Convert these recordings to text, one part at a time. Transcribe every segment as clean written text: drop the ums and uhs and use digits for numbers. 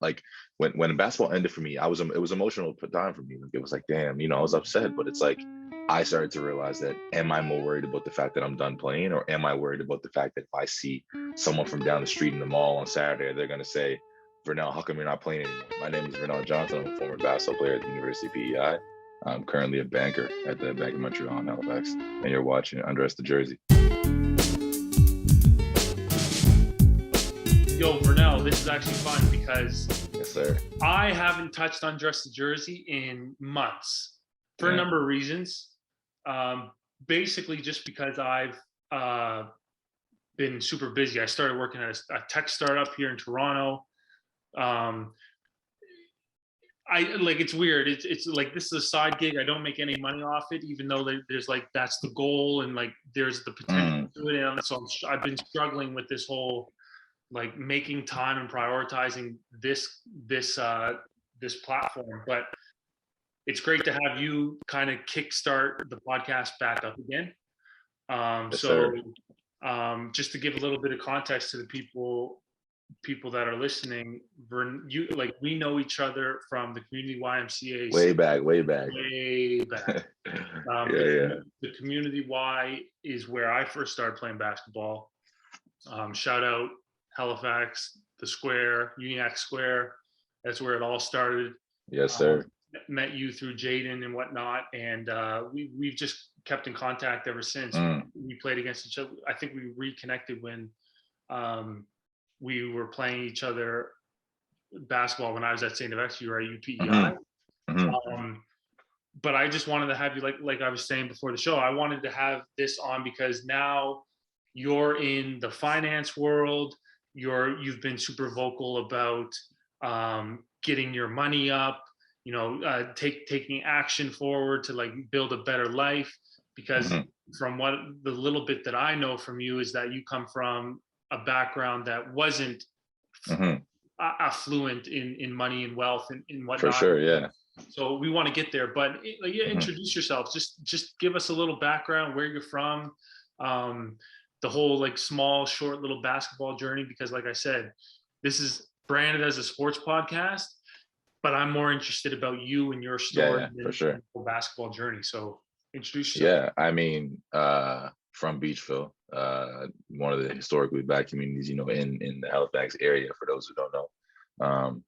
like when basketball ended for me, it was emotional time for me. Like, it was like, damn, I was upset, but it's like I started to realize that, am I more worried about the fact that I'm done playing, or am I worried about the fact that if I see someone from down the street in the mall on Saturday, they're gonna say, Vernelle, how come you're not playing anymore? My name is Vernelle Johnson. I'm a former basketball player at the University of PEI. I'm currently a banker at the Bank of Montreal in Halifax, and you're watching Undress the Jersey. Yo, Vernelle, this is actually fun because Yes, sir. I haven't touched Undress the Jersey in months for a number of reasons. Basically, just because I've been super busy. I started working at a tech startup here in Toronto. It's weird. It's like, this is a side gig. I don't make any money off it, even though there's like, that's the goal, and like there's the potential to it. And so I've been struggling with this whole, like, making time and prioritizing this platform. But it's great to have you kind of kickstart the podcast back up again. Yes, sir. Just to give a little bit of context to the people that are listening, we know each other from the community YMCA. Way back. The community Y is where I first started playing basketball. Shout out Halifax, the Square, Uniac Square. That's where it all started. Yes, sir. Met you through Jaden and whatnot, and we've just kept in contact ever since. We played against each other. I think we reconnected when we were playing each other basketball when I was at St. FX. You were at UPEI. But I just wanted to have you, like I was saying before the show, I wanted to have this on because now you're in the finance world. You've been super vocal about getting your money up, taking action forward to like build a better life. Because from what the little bit that I know from you is that you come from a background that wasn't affluent in money and wealth and whatnot. For sure, yeah. So we want to get there, but introduce yourself. Just give us a little background, where you're from, the whole like small, short little basketball journey. Because like I said, this is branded as a sports podcast, but I'm more interested about you and your story than for sure. the basketball journey. So introduce yourself. Yeah, I mean, from Beachville, one of the historically Black communities, in the Halifax area, for those who don't know.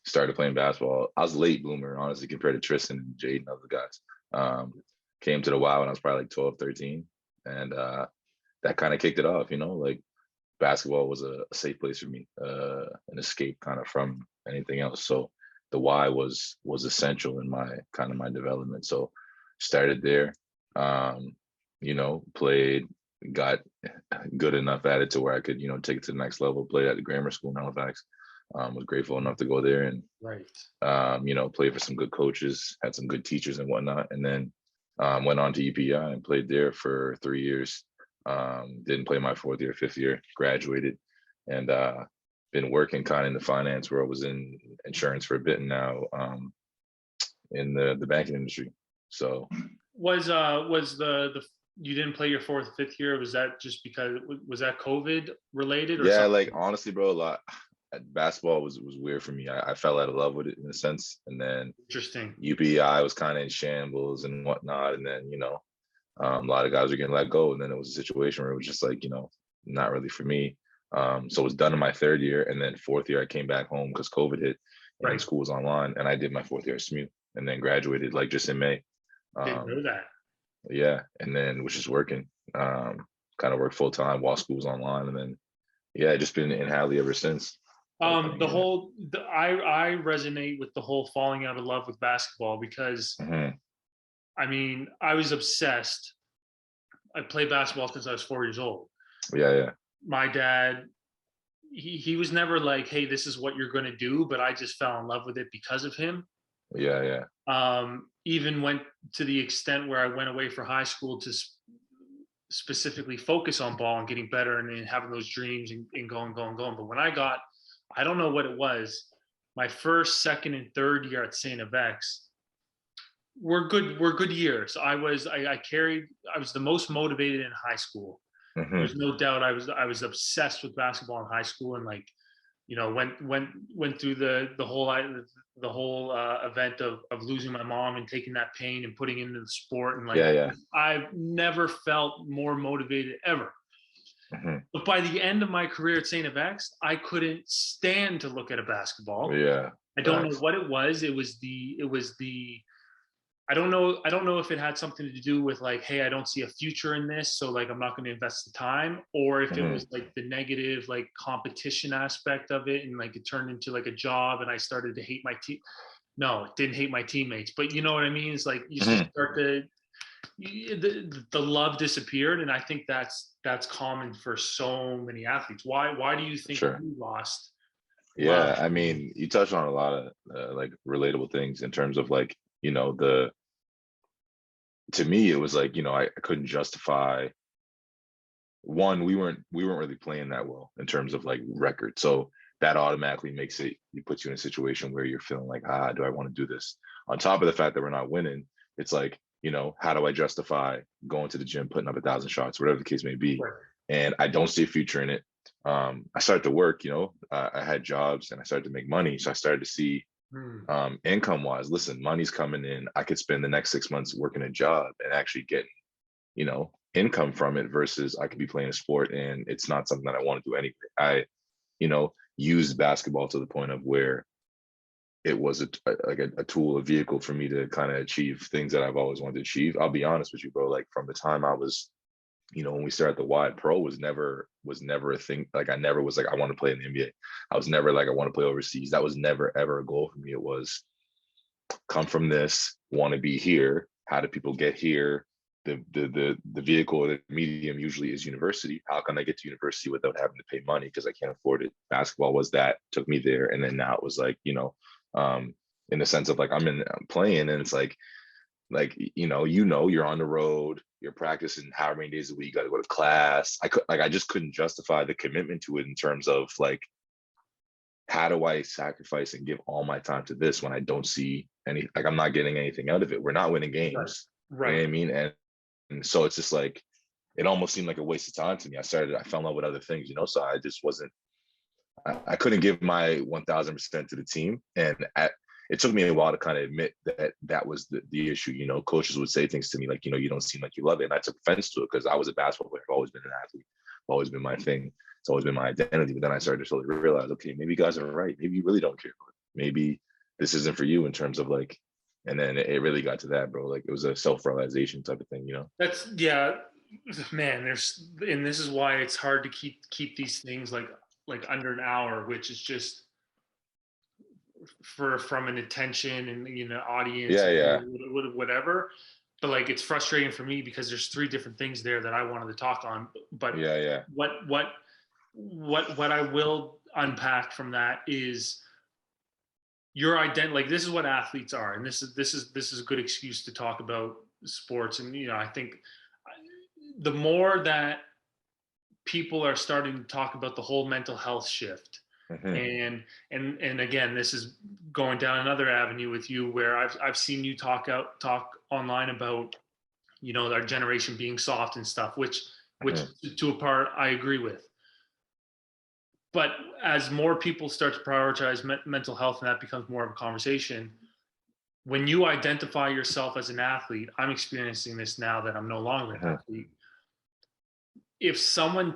Started playing basketball. I was a late bloomer, honestly, compared to Tristan and Jade and other guys. Came to the Y when I was probably like 12, 13. And that kind of kicked it off, like basketball was a safe place for me, an escape kind of from anything else. So the Y was essential in my development. So started there, played, got good enough at it to where I could, take it to the next level, played at the grammar school in Halifax. Was grateful enough to go there and, play for some good coaches, had some good teachers and whatnot. And then went on to UPEI and played there for 3 years. Didn't play my 4th year, 5th year, graduated, and been working kind of in the finance world, was in insurance for a bit, and now in the banking industry. So was you didn't play your 4th, 5th year? Was that just because, was that COVID related? Or something? Like honestly, bro, basketball was weird for me. I fell out of love with it in a sense, and then interesting. UPEI was kind of in shambles and whatnot, and then a lot of guys were getting let go, and then it was a situation where it was just like not really for me. So it was done in my 3rd year, and then 4th year I came back home because COVID hit, and school was online, and I did my 4th year at SMU, and then graduated like just in May. Didn't know that. Yeah, and then was just working, kind of worked full time while school was online, and then just been in Hali ever since. I resonate with the whole falling out of love with basketball because I mean, I was obsessed. I played basketball since I was 4 years old. Yeah. My dad, he was never like, hey, this is what you're going to do, but I just fell in love with it because of him. Yeah. Even went to the extent where I went away for high school to specifically focus on ball and getting better and having those dreams and going. But when I don't know what it was, my 1st, 2nd, and 3rd year at St. FX were good years. I was the most motivated in high school. There's no doubt I was obsessed with basketball in high school, and like went through the whole event of losing my mom and taking that pain and putting it into the sport, and like Yeah. I've never felt more motivated ever. Hmm. But by the end of my career at St. FX, I couldn't stand to look at a basketball. Yeah. I don't know Facts. what it was. It was the I don't know if it had something to do with like, hey, I don't see a future in this, so like I'm not going to invest the time, or if it Hmm. was like the negative like competition aspect of it, and like it turned into like a job and I started to hate my team. No, it didn't hate my teammates, but you know what I mean? It's like you just Hmm. start to the love disappeared, and I think that's common for so many athletes. Why do you For think sure. you lost love? Yeah, I mean, you touched on a lot of like relatable things in terms of like, the to me it was like, I couldn't justify one, we weren't really playing that well in terms of like record. So that automatically makes it puts you in a situation where you're feeling like, do I want to do this? On top of the fact that we're not winning, it's like, how do I justify going to the gym, putting up 1,000 shots, whatever the case may be? Right. And I don't see a future in it. I started to work, I had jobs and I started to make money. So I started to see Hmm. income wise, listen, money's coming in. I could spend the next 6 months working a job and actually get income from it versus I could be playing a sport and it's not something that I want to do anyway. I, used basketball to the point of where it was a tool, a vehicle for me to kind of achieve things that I've always wanted to achieve. I'll be honest with you, bro. Like from the time I was, when we started the Y, pro was never a thing. Like I never was like I want to play in the NBA. I was never like I want to play overseas. That was never ever a goal for me. It was come from this, want to be here. How do people get here? The vehicle or the medium usually is university. How can I get to university without having to pay money because I can't afford it? Basketball was that, took me there, and then now it was like, in the sense of like I'm playing, and it's like you're on the road, you're practicing however many days a week, you got to go to class. I just couldn't justify the commitment to it in terms of like how do I sacrifice and give all my time to this when I don't see any, like I'm not getting anything out of it. We're not winning Right. games. You know Right. what I mean? And so it's just like it almost seemed like a waste of time to me. I fell in love with other things, so I just wasn't I couldn't give my 1,000% to the team. It took me a while to kind of admit that that was the issue. Coaches would say things to me like, you don't seem like you love it. And I took offense to it because I was a basketball player. I've always been an athlete. I've always been my thing. It's always been my identity. But then I started to slowly realize, okay, maybe you guys are right. Maybe you really don't care. Maybe this isn't for you in terms of like, and then it really got to that, bro. Like it was a self-realization type of thing. That's yeah, man. And this is why it's hard to keep these things like under an hour, which is just from an attention and audience Yeah, yeah. and whatever. But like it's frustrating for me because there's three different things there that I wanted to talk on. But Yeah, yeah. what I will unpack from that is your identity. Like this is what athletes are, and this is a good excuse to talk about sports. And I think the more that people are starting to talk about the whole mental health shift, Hmm. and again, this is going down another avenue with you where I've seen you talk online about our generation being soft and stuff, which Hmm. to a part I agree with. But as more people start to prioritize mental health and that becomes more of a conversation, when you identify yourself as an athlete, I'm experiencing this now that I'm no longer an Hmm. athlete. If someone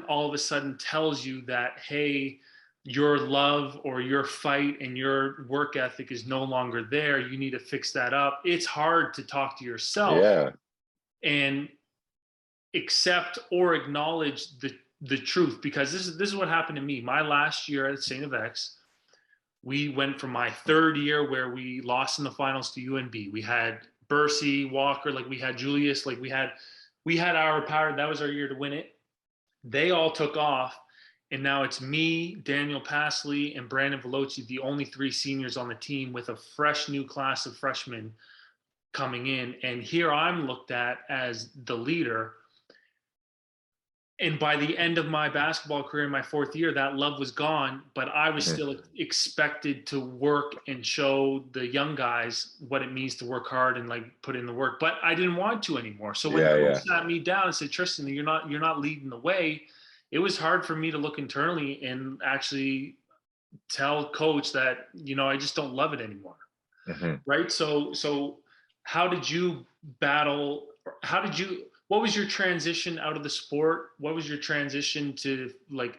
all of a sudden tells you that, hey, your love or your fight and your work ethic is no longer there, you need to fix that up, it's hard to talk to yourself Yeah. and accept or acknowledge the truth, because this is what happened to me my last year at St. FX. We went from my third year where we lost in the finals to UNB. We had Bursey, Walker, like we had Julius, like we had our power. That was our year to win it. They all took off, and now it's me, Daniel Passley, and Brandon Veloci, the only three seniors on the team, with a fresh new class of freshmen coming in. And here I'm looked at as the leader. And by the end of my basketball career in my fourth year, that love was gone, but I was Hmm. still expected to work and show the young guys what it means to work hard and like put in the work. But I didn't want to anymore. So when Yeah, coach yeah. sat me down and said, Tristan, you're not leading the way, it was hard for me to look internally and actually tell coach that, I just don't love it anymore. Hmm. Right. So how did you battle? What was your transition out of the sport? What was your transition to like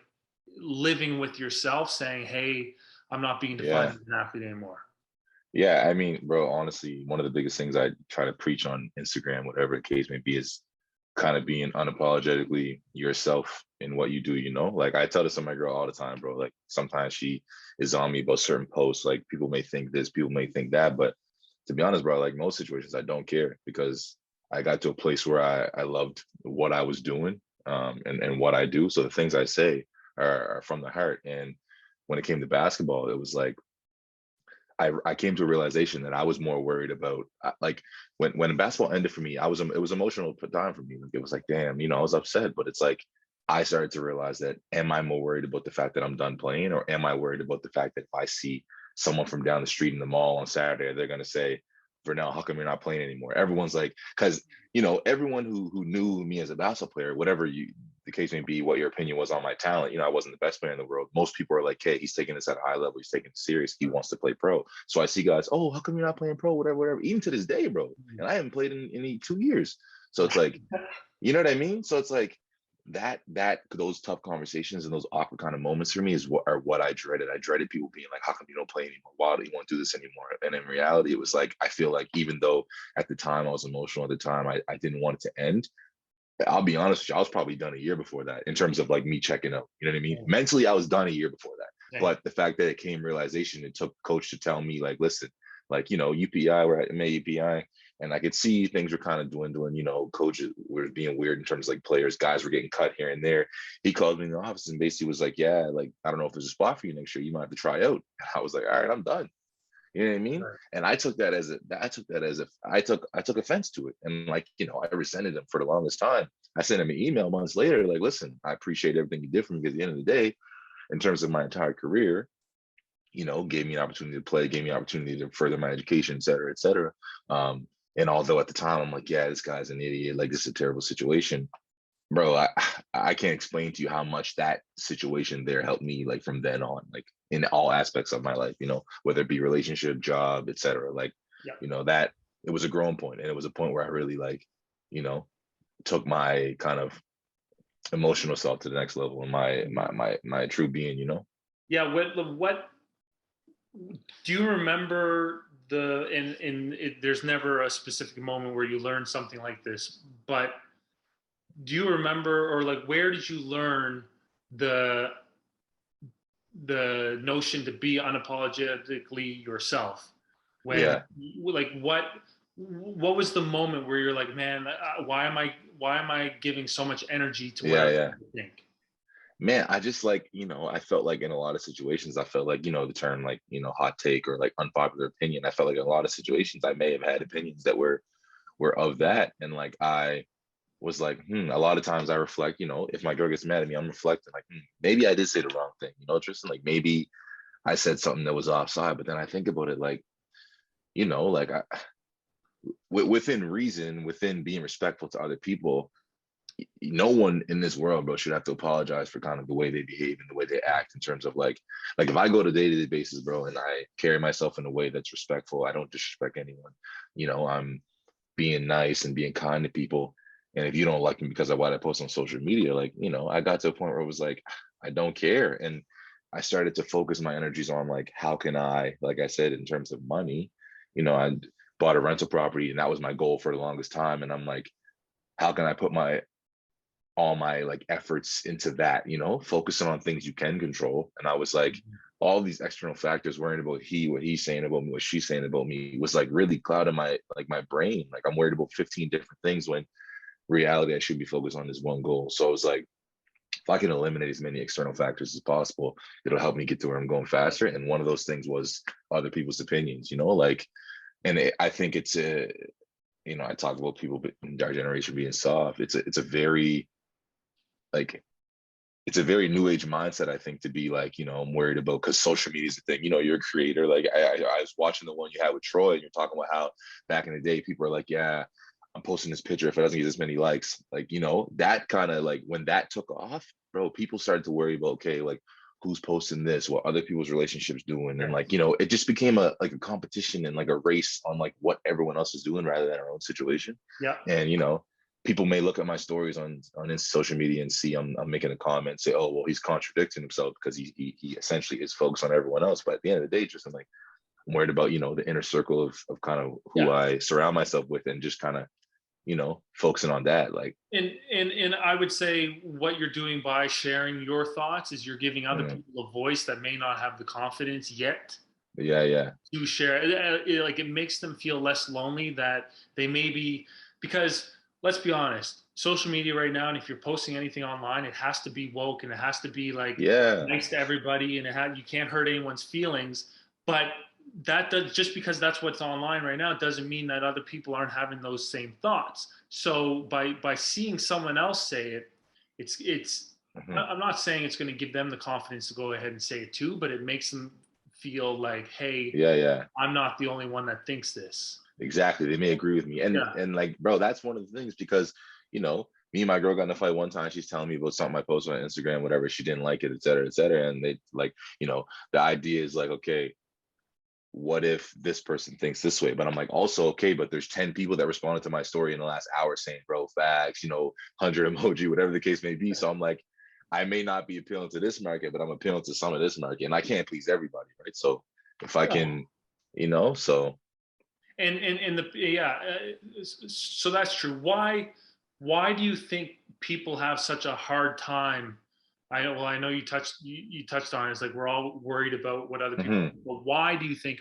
living with yourself saying, hey, I'm not being defined Yeah. as an athlete anymore? Yeah. I mean, bro, honestly, one of the biggest things I try to preach on Instagram, whatever the case may be, is kind of being unapologetically yourself in what you do, Like I tell this to my girl all the time, bro. Like sometimes she is on me about certain posts. Like people may think this, people may think that. But to be honest, bro, like most situations I don't care because I got to a place where I loved what I was doing, and what I do. So the things I say are from the heart. And when it came to basketball, it was like I came to a realization that I was more worried about, like when basketball ended for me, it was emotional time for me. Like it was like, damn, I was upset, but it's like I started to realize that am I more worried about the fact that I'm done playing, or am I worried about the fact that if I see someone from down the street in the mall on Saturday, they're gonna say, Vernelle, how come you're not playing anymore? Everyone's like, because everyone who knew me as a basketball player, whatever the case may be, what your opinion was on my talent, I wasn't the best player in the world. Most people are like, hey, he's taking this at a high level, he's taking it serious, he wants to play pro. So I see guys, oh, how come you're not playing pro? Whatever, whatever. Even to this day, bro. And I haven't played in any 2 years. So it's like, you know what I mean? So it's like that those tough conversations and those awkward kind of moments for me are what I dreaded. I dreaded people being like, how come you don't play anymore? Why do you want to do this anymore? And in reality, it was like, I feel like even though at the time I was emotional, at the time I didn't want it to end. I'll be honest with you, I was probably done a year before that in terms of like me checking out. You know what I mean? Yeah. Mentally, I was done a year before that. Yeah. But the fact that it came realization, it took coach to tell me, like, listen, like, UPI, we're at May UPI, and I could see things were kind of dwindling, coaches were being weird in terms of like players, guys were getting cut here and there. He called me in the office and basically was like, yeah, like, I don't know if there's a spot for you next year. You might have to try out. And I was like, all right, I'm done. You know what I mean? Right. And I took that as if I took offense to it. And like, I resented him for the longest time. I sent him an email months later, like, listen, I appreciate everything you did for me because at the end of the day, in terms of my entire career, gave me an opportunity to play, gave me an opportunity to further my education, et cetera, et cetera. And although at the time I'm like, yeah, this guy's an idiot, like this is a terrible situation, bro, I can't explain to you how much that situation there helped me, like from then on, like in all aspects of my life, whether it be relationship, job, etc. Like, Yeah. that it was a growing point, and it was a point where I really like, took my kind of emotional self to the next level and my true being. Yeah. What do you remember there's never a specific moment where you learned something like this, but do you remember, or like where did you learn the notion to be unapologetically yourself? When Yeah, like what was the moment where you're like, man, why am I giving so much energy to what yeah, other yeah. people think? Man, I just like, I felt like in a lot of situations, I felt like, the term like, hot take or like unpopular opinion. I felt like in a lot of situations I may have had opinions that were of that. And like I was like, a lot of times I reflect, if my girl gets mad at me, I'm reflecting like, maybe I did say the wrong thing, Tristan, like maybe I said something that was offside. But then I think about it like, like within reason, within being respectful to other people, no one in this world, bro, should have to apologize for kind of the way they behave and the way they act in terms of like if I go to day-to-day basis, bro, and I carry myself in a way that's respectful, I don't disrespect anyone, I'm being nice and being kind to people. And if you don't like me because of what I post on social media, like, I got to a point where it was like, I don't care. And I started to focus my energies on like, how can I, like I said, in terms of money, I bought a rental property and that was my goal for the longest time. And I'm like, how can I put all my like efforts into that, focusing on things you can control. And I was like, all these external factors, worrying about what he's saying about me, what she's saying about me, was like really clouding my brain. Like I'm worried about 15 different things when reality I should be focused on this one goal. So I was like, if I can eliminate as many external factors as possible, it'll help me get to where I'm going faster. And one of those things was other people's opinions, like, and I think it's I talk about people in our generation being soft. It's a very like it's a very new age mindset, I think, to be like, I'm worried about, because social media is the thing, you're a creator. Like I was watching the one you had with Troy and you're talking about how back in the day, people are like, yeah, I'm posting this picture. If it doesn't get this many likes, like, you know, that kind of like when that took off, bro, people started to worry about, okay, like who's posting this, what other people's relationships doing. And Yeah. like, you know, it just became a like a competition and like a race on like what everyone else is doing rather than our own situation. Yeah. And, you know, people may look at my stories on social media and see I'm making a comment, say, oh, well, he's contradicting himself because he essentially is focused on everyone else. But at the end of the day, just I'm worried about, you know, the inner circle of kind of who Yeah. I surround myself with and just kind of, you know, focusing on that. Like, And I would say what you're doing by sharing your thoughts is you're giving other mm, people a voice that may not have the confidence yet yeah. to share. Like it makes them feel less lonely that they may be, because let's be honest, social media right now, and if you're posting anything online, it has to be woke and it has to be like Yeah. nice to everybody, and you can't hurt anyone's feelings. But that does, just because that's what's online right now, it doesn't mean that other people aren't having those same thoughts. So by seeing someone else say it, it's Hmm. I'm not saying it's going to give them the confidence to go ahead and say it too, but it makes them feel like, hey, Yeah. I'm not the only one that thinks this. Exactly. They may agree with me. Yeah. And like, bro, that's one of the things because, you know, me and my girl got in a fight one time. She's telling me about something I posted on Instagram, whatever. She didn't like it, et cetera, et cetera. And they like, you know, the idea is like, okay, what if this person thinks this way? But I'm like, also, okay, but there's 10 people that responded to my story in the last hour saying, bro, facts, you know, 100 emoji, whatever the case may be. So I'm like, I may not be appealing to this market, but I'm appealing to some of this market. And I can't please everybody, right? So if I Yeah. can, you know, so. And the yeah, so that's true. Why do you think people have such a hard time? I know you touched on it. It's like we're all worried about what other people Mhm. think, but why do you think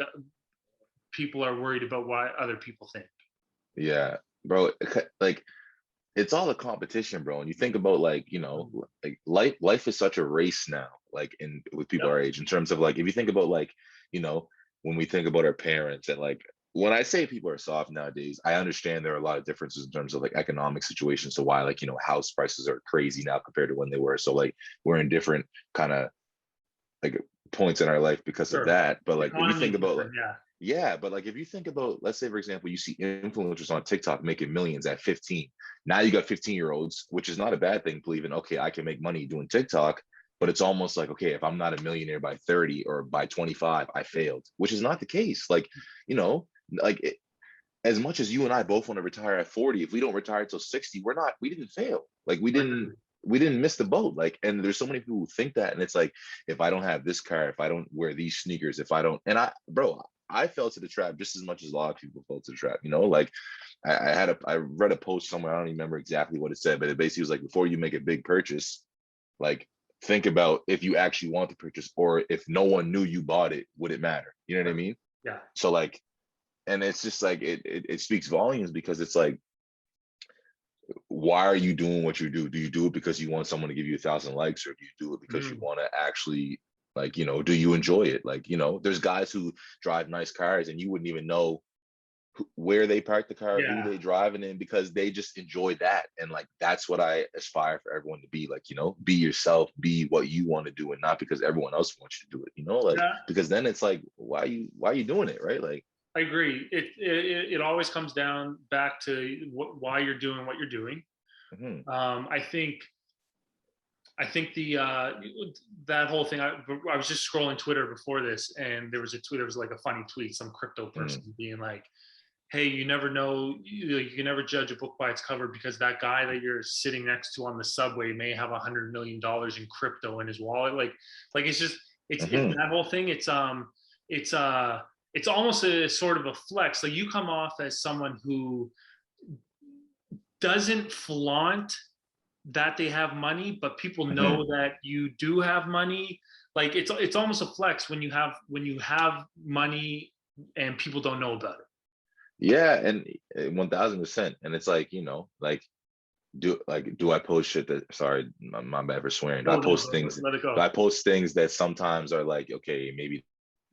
people are worried about what other people think? Yeah, bro, like it's all a competition, bro. And you think about like, you know, like life is such a race now, like in with people Yep. our age, in terms of like if you think about like, you know, when we think about our parents and like when I say people are soft nowadays, I understand there are a lot of differences in terms of like economic situations. So why like, you know, house prices are crazy now compared to when they were. So like we're in different kind of like points in our life because of Sure. that. But like if you Economy think is about different. like Yeah. yeah, but like if you think about, let's say for example, you see influencers on TikTok making millions at 15. Now you got 15-year-olds, which is not a bad thing, believing, okay, I can make money doing TikTok, but it's almost like, okay, if I'm not a millionaire by 30 or by 25, I failed, which is not the case. Like, you know, like as much as you and I both want to retire at 40, if we don't retire till 60, we didn't fail. Like we didn't miss the boat. Like, and there's so many people who think that. And it's like, if I don't have this car, if I don't wear these sneakers, if I don't, and bro, I fell to the trap just as much as a lot of people fell to the trap, you know, like I read a post somewhere. I don't even remember exactly what it said, but it basically was like, before you make a big purchase, like think about if you actually want to purchase, or if no one knew you bought it, would it matter? You know what I mean? Yeah. So like, and it's just like it speaks volumes because it's like, why are you doing what you do? Do you do it because you want someone to give you 1,000 likes, or do you do it because you Mm. want to actually, like, you know, do you enjoy it? Like, you know, there's guys who drive nice cars and you wouldn't even know where they park the car, who Yeah. they driving in, because they just enjoy that. And like that's what I aspire for everyone to be. Like, you know, be yourself, be what you want to do, and not because everyone else wants you to do it, you know, like Yeah. because then it's like, why are you doing it, right? Like, I agree. It always comes down back to why you're doing what you're doing. mhm, I think the that whole thing. I was just scrolling Twitter before this, and there was a tweet. There was like a funny tweet. Some crypto person mhm, being like, "Hey, you never know. You can never judge a book by its cover because that guy that you're sitting next to on the subway may have $100 million in crypto in his wallet." Like it's just it's mhm, that whole thing. It's it's almost a sort of a flex. Like you come off as someone who doesn't flaunt that they have money, but people mhm. know that you do have money. Like it's almost a flex when you have money and people don't know about it. Yeah, and 1,000%. And it's like, you know, like do I post shit that, sorry, my bad for swearing. No, no, let it Do go. I post things that sometimes are like, okay, maybe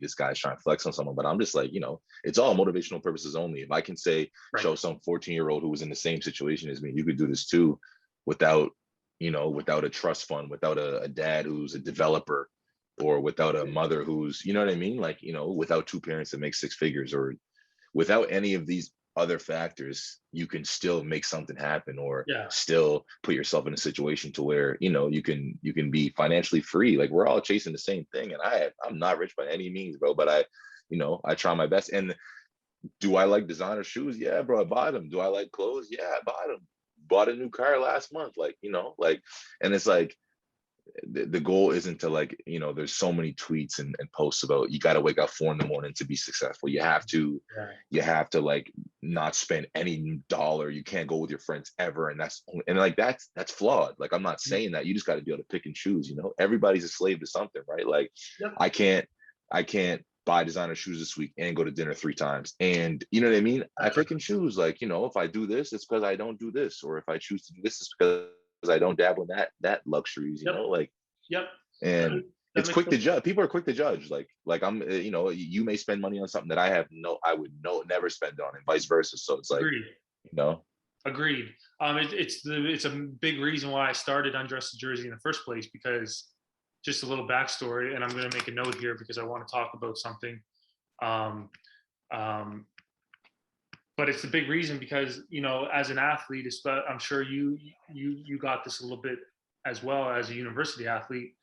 this guy's trying to flex on someone, but I'm just like, you know, it's all motivational purposes only. If I can say, Right. show some 14-year-old who was in the same situation as me, you could do this too, without, you know, without a trust fund, without a dad who's a developer, or without a mother who's, you know what I mean? Like, you know, without two parents that make six figures, or without any of these other factors, you can still make something happen, or Yeah. still put yourself in a situation to where, you know, you can be financially free. Like, we're all chasing the same thing. And I'm not rich by any means, bro, but I try my best. And do I like designer shoes? Yeah, bro, I bought them. Do I like clothes? Yeah, I bought them. Bought a new car last month. Like, like, and it's like, the goal isn't to, like, there's so many tweets and posts about you got to wake up 4 a.m. to be successful. You have to, Yeah. like, not spend any dollar. You can't go with your friends ever. And like, that's flawed. Like, I'm not saying that. You just got to be able to pick and choose, everybody's a slave to something, right? Like, Yep. I can't buy designer shoes this week and go to dinner 3 times. And you know what I mean? I pick and choose, like, if I do this, it's because I don't do this. Or if I choose to do this, it's because I don't dabble in that luxuries, Yep. like, Yep. and That it's makes quick to sense. judge. People are quick to judge. Like I'm, you may spend money on something that I would never spend on, and vice versa. So it's like, Agreed. you know, Agreed. It's a big reason why I started Undress the Jersey in the first place, because just a little backstory, and I'm going to make a note here because I want to talk about something. Um, um, but it's a big reason because, as an athlete, I'm sure you got this a little bit as well as a university athlete.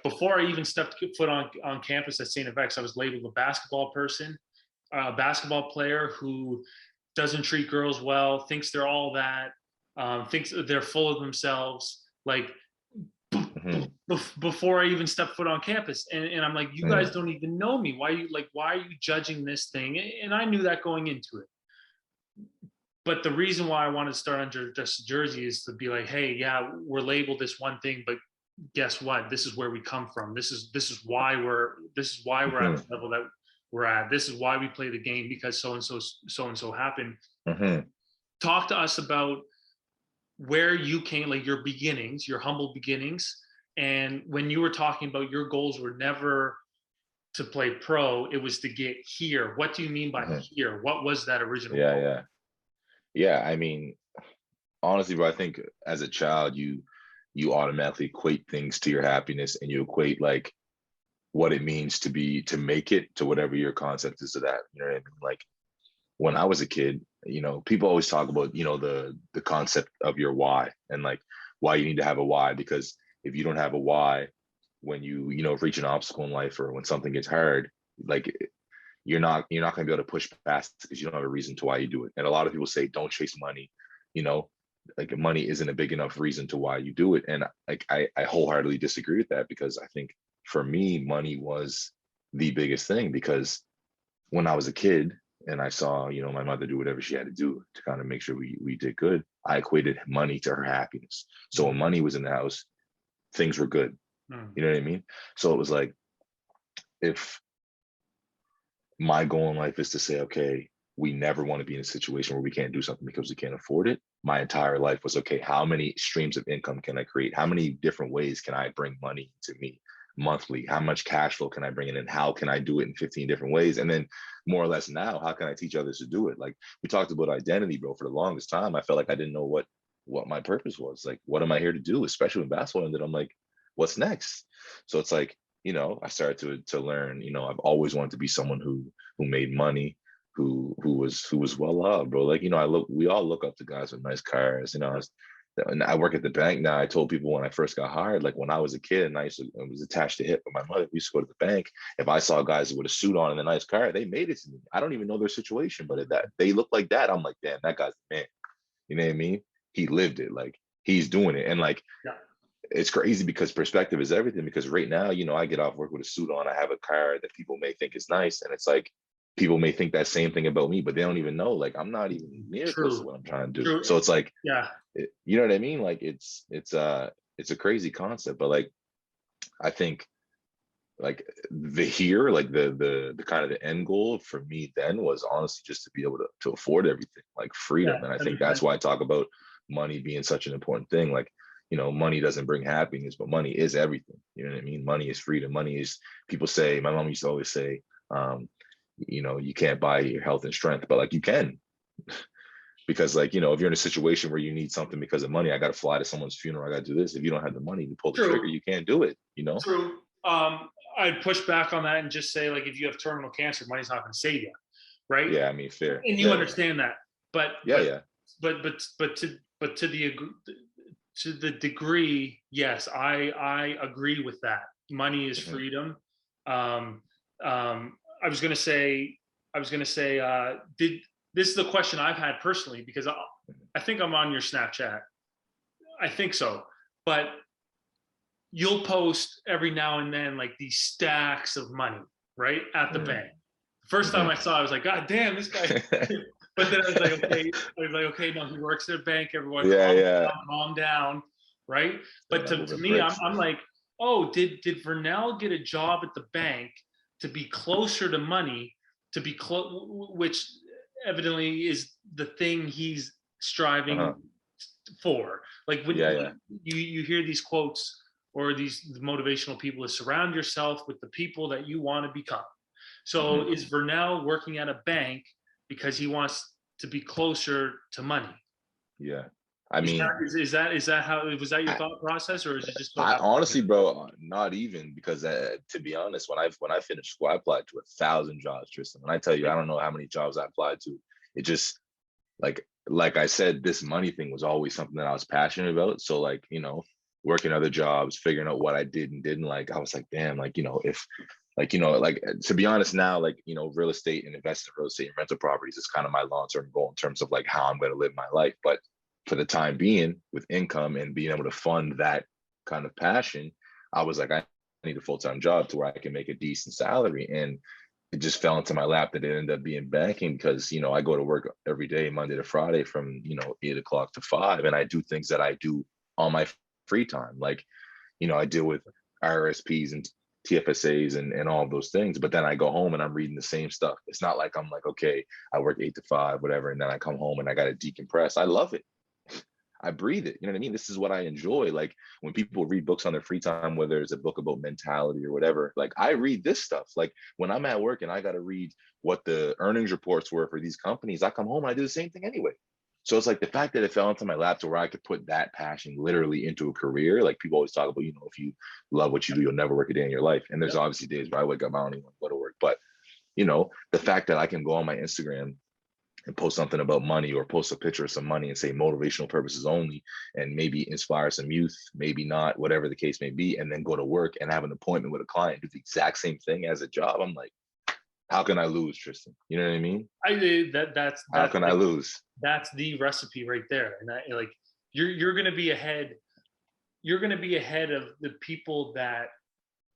Before I even stepped foot on campus at St. FX, I was labeled a basketball person, a basketball player who doesn't treat girls well, thinks they're all that, thinks they're full of themselves. Like, mm-hmm, before I even stepped foot on campus, and I'm like, you guys mm-hmm, don't even know me. Why are you judging this thing? And I knew that going into it. But the reason why I wanted to start Undress Jersey is to be like, hey, yeah, we're labeled this one thing, but guess what? This is where we come from. This is why we're at the level that we're at. This is why we play the game, because so and so happened. mm-hmm. Talk to us about where you came, like your beginnings, your humble beginnings, and when you were talking about your goals were never to play pro, it was to get here. What do you mean by Mm-hmm. here? What was that original Yeah, goal? yeah. I mean, honestly, bro, I think as a child, you automatically equate things to your happiness, and you equate, like, what it means to make it to whatever your concept is of that. You know what I mean? Like, when I was a kid, people always talk about, the concept of your why, and like why you need to have a why, because if you don't have a why, when reach an obstacle in life, or when something gets hard, like, you're not going to be able to push past, because you don't have a reason to why you do it. And a lot of people say, don't chase money, you know, like, money isn't a big enough reason to why you do it. And like, I wholeheartedly disagree with that, because I think for me, money was the biggest thing. Because when I was a kid and I saw, my mother do whatever she had to do to kind of make sure we did good, I equated money to her happiness. So when money was in the house, things were good. Mm. You know what I mean? So it was like, if my goal in life is to say, okay, we never want to be in a situation where we can't do something because we can't afford it. My entire life was, okay, how many streams of income can I create? How many different ways can I bring money to me monthly? How much cash flow can I bring in? And how can I do it in 15 different ways? And then, more or less, now, how can I teach others to do it? Like, we talked about identity, bro. For the longest time, I felt like I didn't know what my purpose was. Like, what am I here to do? Especially in basketball, and then I'm like, what's next? So it's like, I started to learn. I've always wanted to be someone who made money, who was well loved, bro. Like, we all look up to guys with nice cars. And I work at the bank now. I told people when I first got hired, like, when I was a kid and I was attached to hip with my mother, we used to go to the bank. If I saw guys with a suit on and a nice car, they made it to me. I don't even know their situation, but that they look like that, I'm like, damn, that guy's the man. You know what I mean? He lived it. Like, he's doing it. And like, Yeah. it's crazy, because perspective is everything. Because right now, I get off work with a suit on, I have a car that people may think is nice, and it's like, people may think that same thing about me, but they don't even know, like, I'm not even near close to True. what I'm trying to do. True. So it's like, Yeah. you know what I mean? Like, it's a crazy concept, but like, I think, like, the kind of the end goal for me then was honestly just to be able to afford everything, like Yeah. freedom. And I That think makes that's sense. why I talk about money being such an important thing. Like, money doesn't bring happiness, but money is everything. You know what I mean? Money is freedom. Money is, people say, my mom used to always say, you can't buy your health and strength, but like, you can. Because, like, if you're in a situation where you need something because of money, I got to fly to someone's funeral, I got to do this. If you don't have the money to pull the trigger, True. you can't do it. True. I'd push back on that and just say, like, if you have terminal cancer, money's not going to save you. right? Yeah, I mean, fair. And you Yeah, yeah. understand that, but Yeah, yeah. to the degree, yes, I agree with that. Money is Mhm, freedom. Um, I was gonna say, did this is the question I've had personally because mhm, I think I'm on your Snapchat. I think so, but you'll post every now and then like these stacks of money, right, at the mhm, bank. First time mhm. I saw it, I was like, God damn, this guy. But then I was like, okay, no, he works at a bank. Everyone, Yeah, yeah. calm down, right? They're But not to moving me, bricks. I'm like, oh, did Vernelle get a job at the bank to be closer to money, to be close, which evidently is the thing he's striving Uh-huh. for. Like when Yeah, yeah. you hear these quotes or these motivational people, is surround yourself with the people that you want to become. Mhm. So is Vernelle working at a bank because he wants to be closer to money? Yeah. I mean, Is that how, was that your I, thought process, or is it just so I happened? honestly, bro, not even because to be honest, when I finished school, I applied to 1,000 jobs, Tristan. When I tell you, I don't know how many jobs I applied to. It just like I said, this money thing was always something that I was passionate about. So like, working other jobs, figuring out what I did and didn't like, I was like, damn, like, if like to be honest now, like, real estate and investing in real estate and rental properties is kind of my long-term goal in terms of like how I'm going to live my life. But for the time being, with income and being able to fund that kind of passion, I was like, I need a full-time job to where I can make a decent salary. And it just fell into my lap that it ended up being banking because I go to work every day, Monday to Friday, from 8 o'clock to 5, and I do things that I do on my free time. Like, I deal with RSPs and TFSAs and all of those things. But then I go home and I'm reading the same stuff. It's not like I'm like, okay, I work 8 to 5, whatever, and then I come home and I got to decompress. I love it. I breathe it. You know what I mean? This is what I enjoy. Like when people read books on their free time, whether it's a book about mentality or whatever, like I read this stuff. Like when I'm at work and I got to read what the earnings reports were for these companies, I come home and I do the same thing anyway. So it's like the fact that it fell into my lap to where I could put that passion literally into a career. Like people always talk about, if you love what you do, you'll never work a day in your life. And there's Yep. obviously days where I wake up, I don't even want to go to work. But, the fact that I can go on my Instagram and post something about money or post a picture of some money and say motivational purposes only and maybe inspire some youth, maybe not, whatever the case may be, and then go to work and have an appointment with a client, do the exact same thing as a job. I'm like, how can I lose, Tristan? You know what I mean? That's How can I like, lose? that's the recipe right there. And like you're going to be ahead. You're going to be ahead of the people that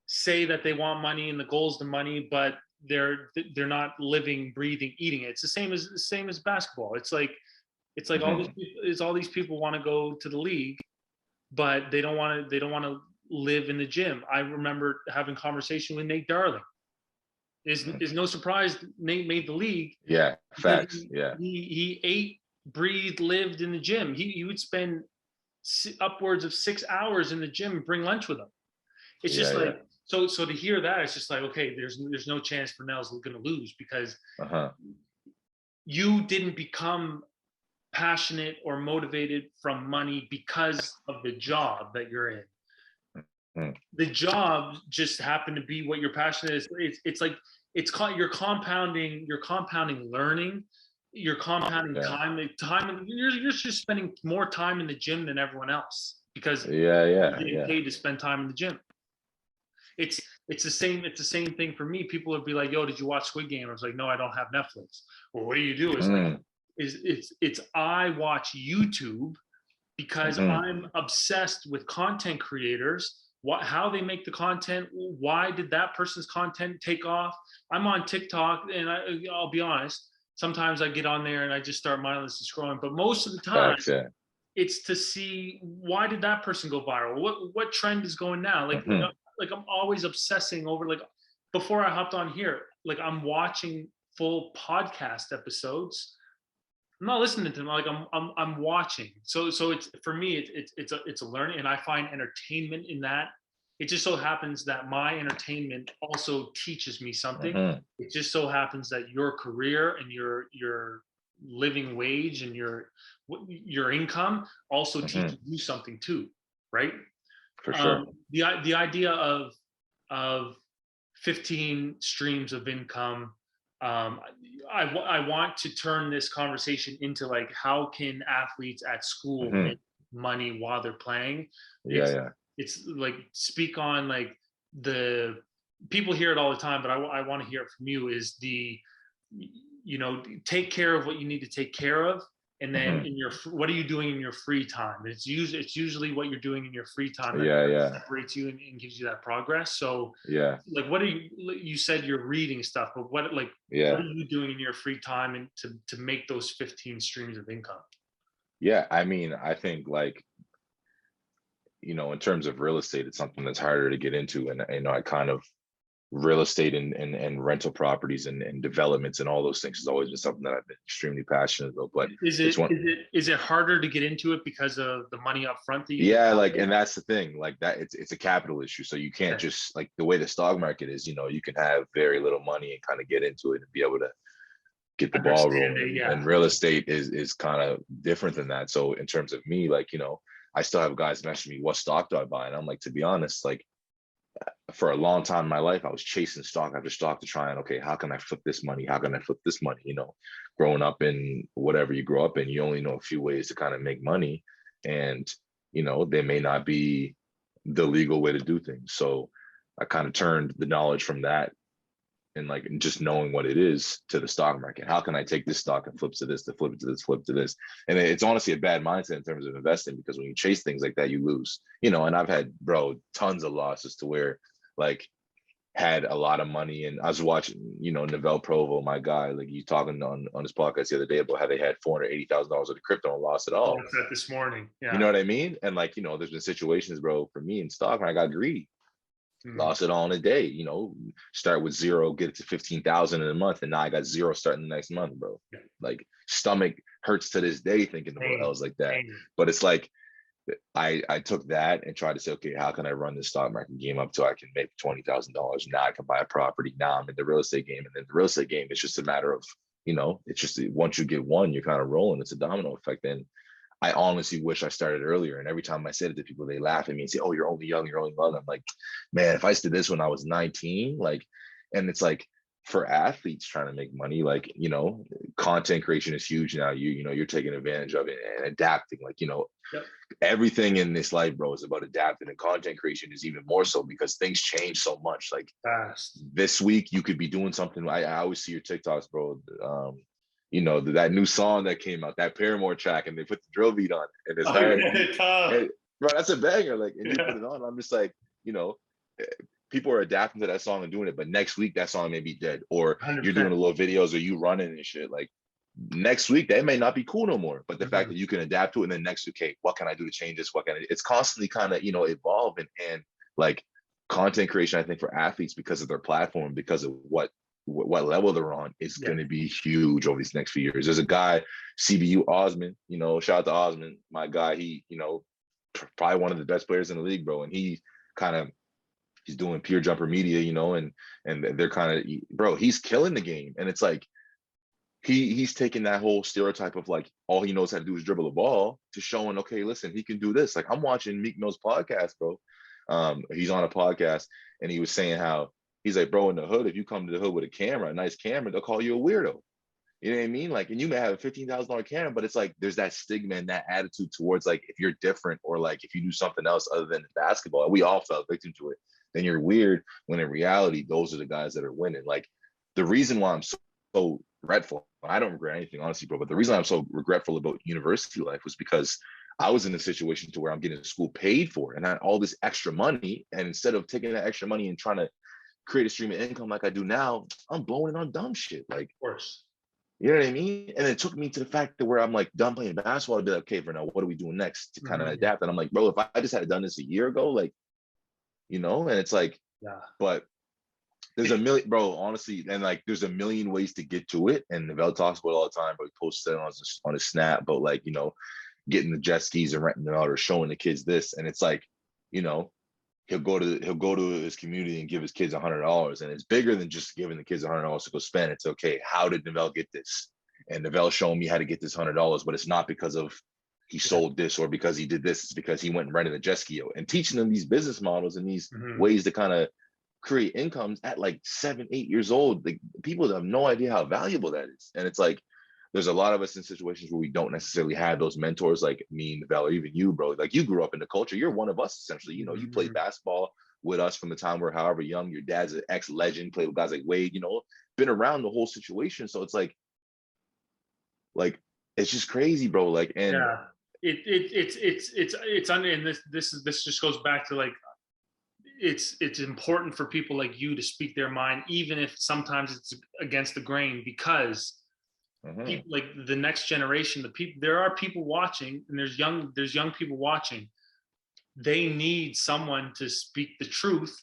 say that they want money and the goal is the money, but they're not living, breathing, eating it. It's the same as basketball. It's like Mm-hmm. all these people want to go to the league, but they don't want to live in the gym. I remember having conversation with Nate Darling. Is no surprise Nate made the league Yeah, because facts. Yeah. he ate, breathed, lived in the gym. He would spend upwards of 6 hours in the gym and bring lunch with him. It's Yeah, just yeah. like, so to hear that, it's just like, okay, there's no chance Vernelle's going to lose because Uh-huh. you didn't become passionate or motivated from money because of the job that you're in. Mm-hmm. The job just happened to be what your passion is. It's like you're compounding learning, you're compounding Yeah. time. You're just spending more time in the gym than everyone else because Yeah, you're yeah, getting yeah. paid to spend time in the gym. It's the same thing for me. People would be like, "Yo, did you watch Squid Game?" I was like, "No, I don't have Netflix." Well, what do you do? It's like, Mm, it's I watch YouTube because mm-hmm. I'm obsessed with content creators, how they make the content, why did that person's content take off. I'm on TikTok, and I'll be honest, sometimes I get on there and I just start mindlessly scrolling, but most of the time Facts, yeah. it's to see why did that person go viral, what trend is going now. Mm-hmm. Like I'm always obsessing over, like, before I hopped on here, like I'm watching full podcast episodes. I'm not listening to them. Like I'm watching. So it's, for me, it's a learning, and I find entertainment in that. It just so happens that my entertainment also teaches me something. Mm-hmm. It just so happens that your career and your living wage and your income also Mm-hmm. teaches you something too, right? For sure. The idea of 15 streams of income um, I want to turn this conversation into like, how can athletes at school Hmm. make money while they're playing? Yeah, It's yeah. it's like, speak on like the people hear it all the time, but I want to hear it from you. Is the, take care of what you need to take care of, and then Hmm. in your, what are you doing in your free time? It's usually what you're doing in your free time that Yeah, yeah, separates you and gives you that progress. So yeah, like, what are you said you're reading stuff, but what yeah, are you doing in your free time and to make those 15 streams of income? yeah. I mean, I think like, in terms of real estate, it's something that's harder to get into. And, I kind of real estate and rental properties and developments and all those things has always been something that I've been extremely passionate about. But Is it's it one, is it is it harder to get into it because of the money up front that you need to yeah, like, pay? and that's the thing, like that, it's a capital issue. So you can't Okay. just like the way the stock market is, you can have very little money and kind of get into it and be able to get the ball Understand rolling. it, And yeah. real estate is kind of different than that. So in terms of me, like, I still have guys messaging me, what stock do I buy? And I'm like, to be honest, like for a long time in my life, I was chasing stock after stock to try and, okay, how can I flip this money? How can I flip this money? Growing up in whatever you grow up in, you only know a few ways to kind of make money. And, they may not be the legal way to do things. So I kind of turned the knowledge from that and like just knowing what it is to the stock market. How can I take this stock and flip to this, to flip it to this, flip to this? And it's honestly a bad mindset in terms of investing, because when you chase things like that, you lose. And I've had, bro, tons of losses to where like had a lot of money. And I was watching, Neville Provo, my guy, like he's talking on his podcast the other day about how they had $480,000 of the crypto and lost it Oh, all. that's that this morning. You Yeah. know what I mean? And like, there's been situations, bro, for me in stock, and I got greedy, Mhm. lost it all in a day. Start with zero, get it to 15,000 in a month, and now I got zero starting the next month, bro. Yeah. Like stomach hurts to this day thinking about Pain, L's like that. pain. But it's like I took that and tried to say, okay, how can I run this stock market game up so I can make $20,000? Now I can buy a property. Now I'm in the real estate game, and then the real estate game is just a matter of, it's just once you get one, you're kind of rolling. It's a domino effect. And I honestly wish I started earlier. And every time I said it to people, they laugh at me and say, "Oh, you're only young, you're only young." I'm like, man, if I did this when I was 19, like, and it's like for athletes trying to make money, like, content creation is huge now. You're taking advantage of it and adapting. Like, Yep. everything in this life, bro, is about adapting, and content creation is even more so because things change so much. Like Fast. this week, you could be doing something. I always see your TikToks, bro. That new song that came out, that Paramore track, and they put the drill beat on it, and it's Oh, hard. yeah, tough. And, bro, that's a banger. Like, and you Yeah. put it on, I'm just like, people are adapting to that song and doing it. But next week, that song may be dead, or you're 100%. doing a little videos, or you running and shit. Like next week, that may not be cool no more. But the fact Mhm. that you can adapt to it, and then next week, okay, what can I do to change this? What can I? It's constantly kind of evolving, and like content creation, I think for athletes, because of their platform, because of what level they're on, is Yeah. going to be huge over these next few years. There's a guy, CBU Osman, shout out to Osman, my guy. He, probably one of the best players in the league, bro. And he kind of, he's doing peer jumper media, and they're kind of, bro, he's killing the game. And it's like, he's taking that whole stereotype of like all he knows how to do is dribble the ball to showing, okay, listen, he can do this. Like I'm watching Meek Mill's podcast, bro. He's on a podcast, and he was saying how he's like, bro, in the hood, if you come to the hood with a camera, a nice camera, they'll call you a weirdo. You know what I mean? Like, and you may have a $15,000 camera, but it's like there's that stigma and that attitude towards like if you're different, or like if you do something else other than basketball, and we all fell victim to it, then you're weird. When in reality, those are the guys that are winning. Like the reason why I'm so regretful, I don't regret anything, honestly, bro, but the reason I'm so regretful about university life was because I was in a situation to where I'm getting school paid for and I had all this extra money. And instead of taking that extra money and trying to create a stream of income like I do now, I'm blowing it on dumb shit. Like, Of course. you know what I mean? And it took me to the fact that where I'm like done playing basketball, I'd be like, okay, Vernelle, what are we doing next to kind of Mhm. adapt? And I'm like, bro, if I just had done this a year ago, like, and it's like, Yeah. but there's a million, bro, honestly, and like there's a million ways to get to it. And Neville talks about it all the time, but he posts it on his snap, but like, getting the jet skis and renting them out, or showing the kids this. And it's like, you know, he'll go to his community and give his kids $100. And it's bigger than just giving the kids $100 to go spend. It's okay, how did Neville get this? And Neville showing me how to get this $100, but it's not because of he sold this or because he did this. It's because he went and rented a jet ski out, and teaching them these business models and these Mhm. ways to kind of create incomes at like 7, 8 years old. Like people have no idea how valuable that is. And it's like, there's a lot of us in situations where we don't necessarily have those mentors, like me and Val, or even you, bro. Like you grew up in the culture. You're one of us, essentially. You know, you played basketball with us from the time we're however young. Your dad's an ex-legend, played with guys like Wade, you know, been around the whole situation. So it's like it's just crazy, bro. Like, and Yeah, it's under, and this just goes back to like, it's important for people like you to speak their mind, even if sometimes it's against the grain, because people like the next generation, the people, there are people watching, and there's young people watching. They need someone to speak the truth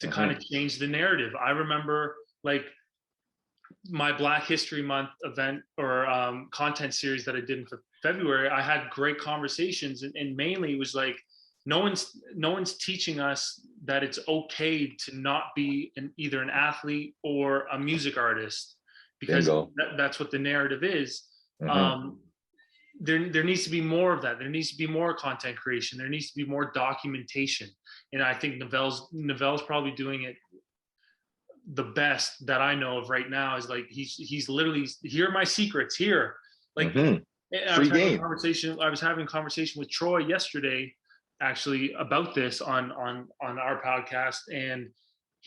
to kind of change the narrative. I remember like my Black History Month event or content series that I did in February. I had great conversations, and mainly it was like, no one's teaching us that it's okay to not be either an athlete or a music artist, because that's what the narrative is. There needs to be more of that. There needs to be more content creation. There needs to be more documentation. And I think Novelle's probably doing it the best that I know of right now. Is like he's literally, here are my secrets here. Like I was having a conversation with Troy yesterday, actually, about this on our podcast, and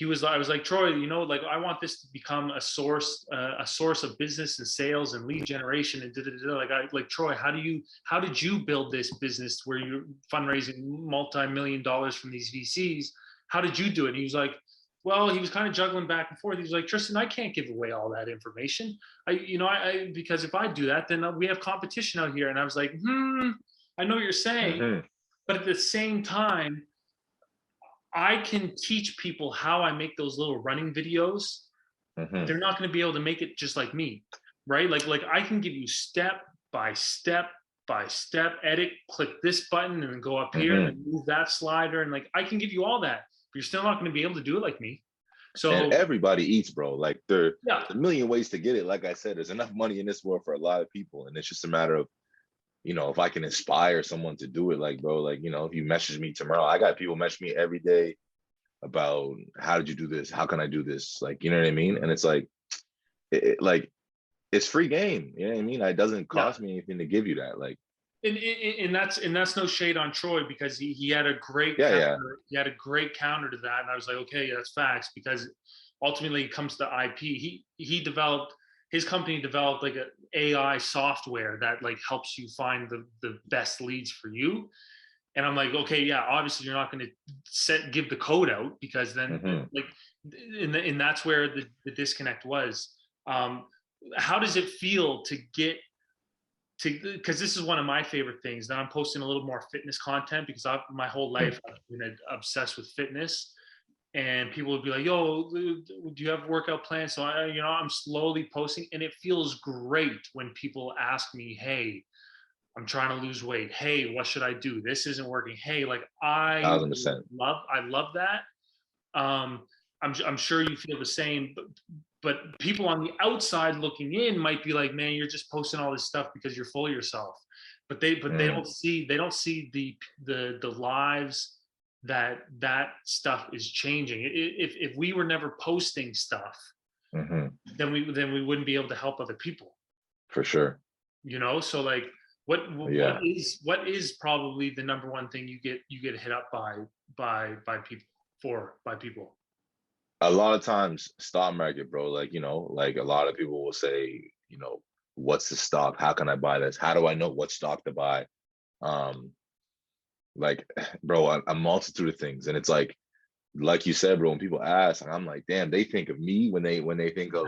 I was like, Troy, you know, like I want this to become a source of business and sales and lead generation and like Troy, how did you build this business where you're fundraising multi-million dollars from these VCs? How did you do it? And he was like, well, he was kind of juggling back and forth. He was like, Tristan, I can't give away all that information. Because if I do that, then we have competition out here. And I was like, I know what you're saying, but at the same time, I can teach people how I make those little running videos. They're not going to be able to make it just like me, right? Like I can give you step by step edit, click this button and then go up here and then move that slider. And like, I can give you all that, but you're still not going to be able to do it like me. So, and everybody eats, bro. Like there's a million ways to get it. Like I said, there's enough money in this world for a lot of people. And it's just a matter of, you know, if I can inspire someone to do it, like, bro, like, you know, if you message me tomorrow, I got people message me every day about how did you do this? How can I do this? Like, you know what I mean? And it's like, like, it's free game. You know what I mean? It doesn't cost me anything to give you that. Like, and that's no shade on Troy, because he had a great counter. He had a great counter to that, and I was like, okay, that's facts, because ultimately it comes to IP. His company developed like an AI software that like helps you find the best leads for you. And I'm like, okay, yeah, obviously you're not going to give the code out, because then like, and that's where the disconnect was. How does it feel to get to, because this is one of my favorite things, that I'm posting a little more fitness content, because my whole life I've been obsessed with fitness. And people would be like, yo, do you have workout plans? So I'm slowly posting, and it feels great when people ask me, hey, I'm trying to lose weight. Hey, what should I do? This isn't working. Hey, like I 1,000%. love that. I'm sure you feel the same, but people on the outside looking in might be like, man, you're just posting all this stuff because you're full of yourself. But they don't see the lives that stuff is changing. If we were never posting stuff, then we wouldn't be able to help other people. For sure. You know, so like, what is probably the number one thing you get hit up by people? A lot of times, stock market, bro. Like, you know, like a lot of people will say, you know, what's the stock? How can I buy this? How do I know what stock to buy? Like, bro, a multitude of things. And it's like you said, bro, when people ask, and I'm like, damn, they think of me when they think of,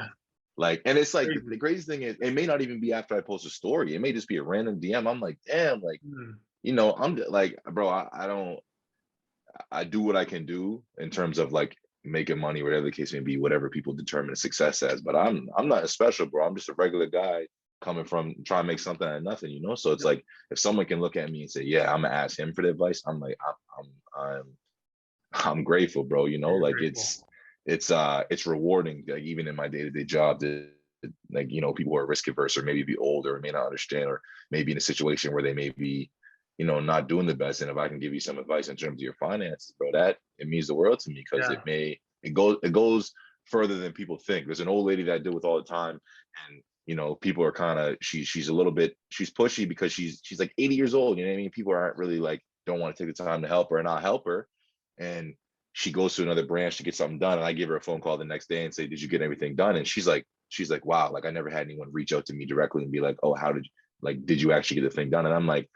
like, and it's like the craziest thing is, it may not even be after I post a story. It may just be a random DM. I'm like, damn, like, you know, I'm like, bro, I do what I can do in terms of like making money, whatever the case may be, whatever people determine success as. But I'm not a special, bro. I'm just a regular guy coming from trying to make something out of nothing, you know? So it's like, if someone can look at me and say, yeah, I'm gonna ask him for the advice, I'm like, I'm grateful, bro. You know, like it's rewarding, like even in my day-to-day job, to like, you know, people who are risk averse or maybe be older or may not understand, or maybe in a situation where they may be, you know, not doing the best. And if I can give you some advice in terms of your finances, bro, that it means the world to me, because it may it goes further than people think. There's an old lady that I deal with all the time, and people are kind of she's a little bit she's pushy because she's like 80 years old. You know what I mean? People aren't really like don't want to take the time to help her or not help her, and she goes to another branch to get something done, and I give her a phone call the next day and say, "Did you get everything done?" And she's like, "Wow, like I never had anyone reach out to me directly and be like, oh, how did you actually get the thing done?" And I'm like,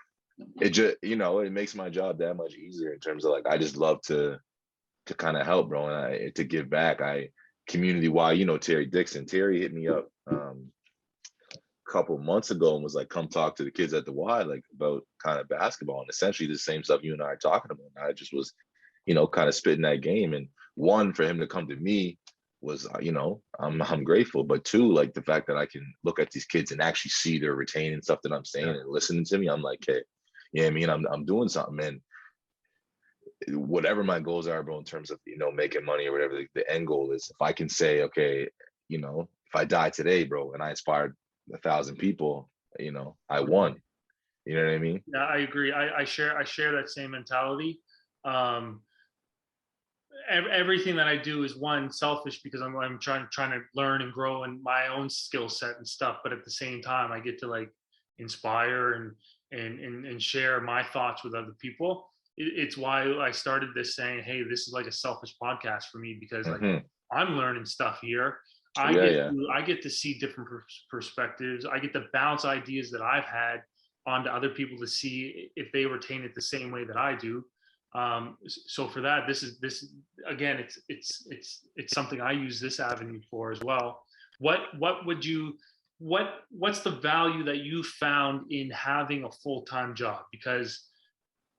it just it makes my job that much easier in terms of like I just love to kind of help, bro, and to give back. Community wide, Terry Dixon. Terry hit me up a couple months ago and was like, "Come talk to the kids at the Y, like about kind of basketball," and essentially the same stuff you and I are talking about. And I just was, kind of spitting that game. And one, for him to come to me was, I'm grateful. But two, like the fact that I can look at these kids and actually see they're retaining stuff that I'm saying and listening to me, I'm like, hey, yeah, I mean, I'm doing something. And whatever my goals are, bro, in terms of making money or whatever the end goal is, if I can say, okay, if I die today, bro, and I inspired 1,000 people, I won. You know what I mean? Yeah, I agree. I share that same mentality. Everything that I do is one selfish because I'm trying to learn and grow in my own skill set and stuff, but at the same time I get to like inspire and share my thoughts with other people. It's why I started this saying, hey, this is like a selfish podcast for me because like I'm learning stuff here. I get to see different perspectives. I get to bounce ideas that I've had onto other people to see if they retain it the same way that I do. So for that, this again, it's something I use this avenue for as well. What's the value that you found in having a full-time job? Because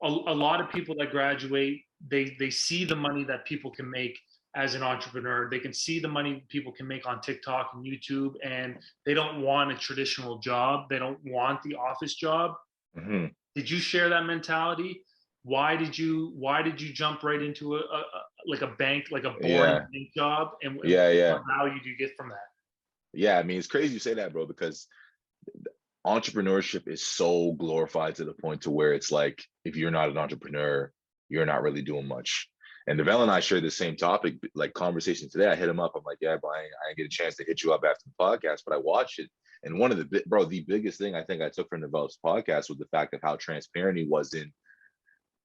a lot of people that graduate, they see the money that people can make as an entrepreneur. They can see the money people can make on TikTok and YouTube, and they don't want a traditional job. They don't want the office job. Mm-hmm. Did you share that mentality? Why did you jump right into a bank, like a boring bank job? And what value do you get from that? Yeah, I mean, it's crazy you say that, bro, because entrepreneurship is so glorified to the point to where it's like, if you're not an entrepreneur, you're not really doing much. And Vernelle and I shared the same topic, like conversation today. I hit him up. I'm like, yeah, Brian, I didn't get a chance to hit you up after the podcast, but I watched it. And one of the biggest thing I think I took from Vernelle's podcast was the fact of how transparent he was in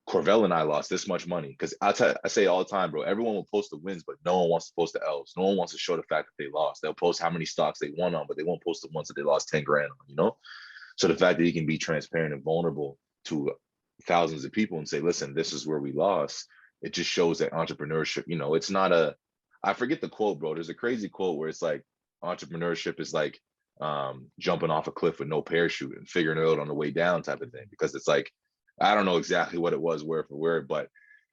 Corvell and I lost this much money. Because I say all the time, bro, everyone will post the wins, but no one wants to post the L's. No one wants to show the fact that they lost. They'll post how many stocks they won on, but they won't post the ones that they lost 10 grand on, So the fact that he can be transparent and vulnerable to thousands of people and say, listen, this is where we lost. It just shows that entrepreneurship, it's not I forget the quote, bro. There's a crazy quote where it's like, entrepreneurship is like jumping off a cliff with no parachute and figuring it out on the way down type of thing. Because it's like, I don't know exactly what it was word for word, but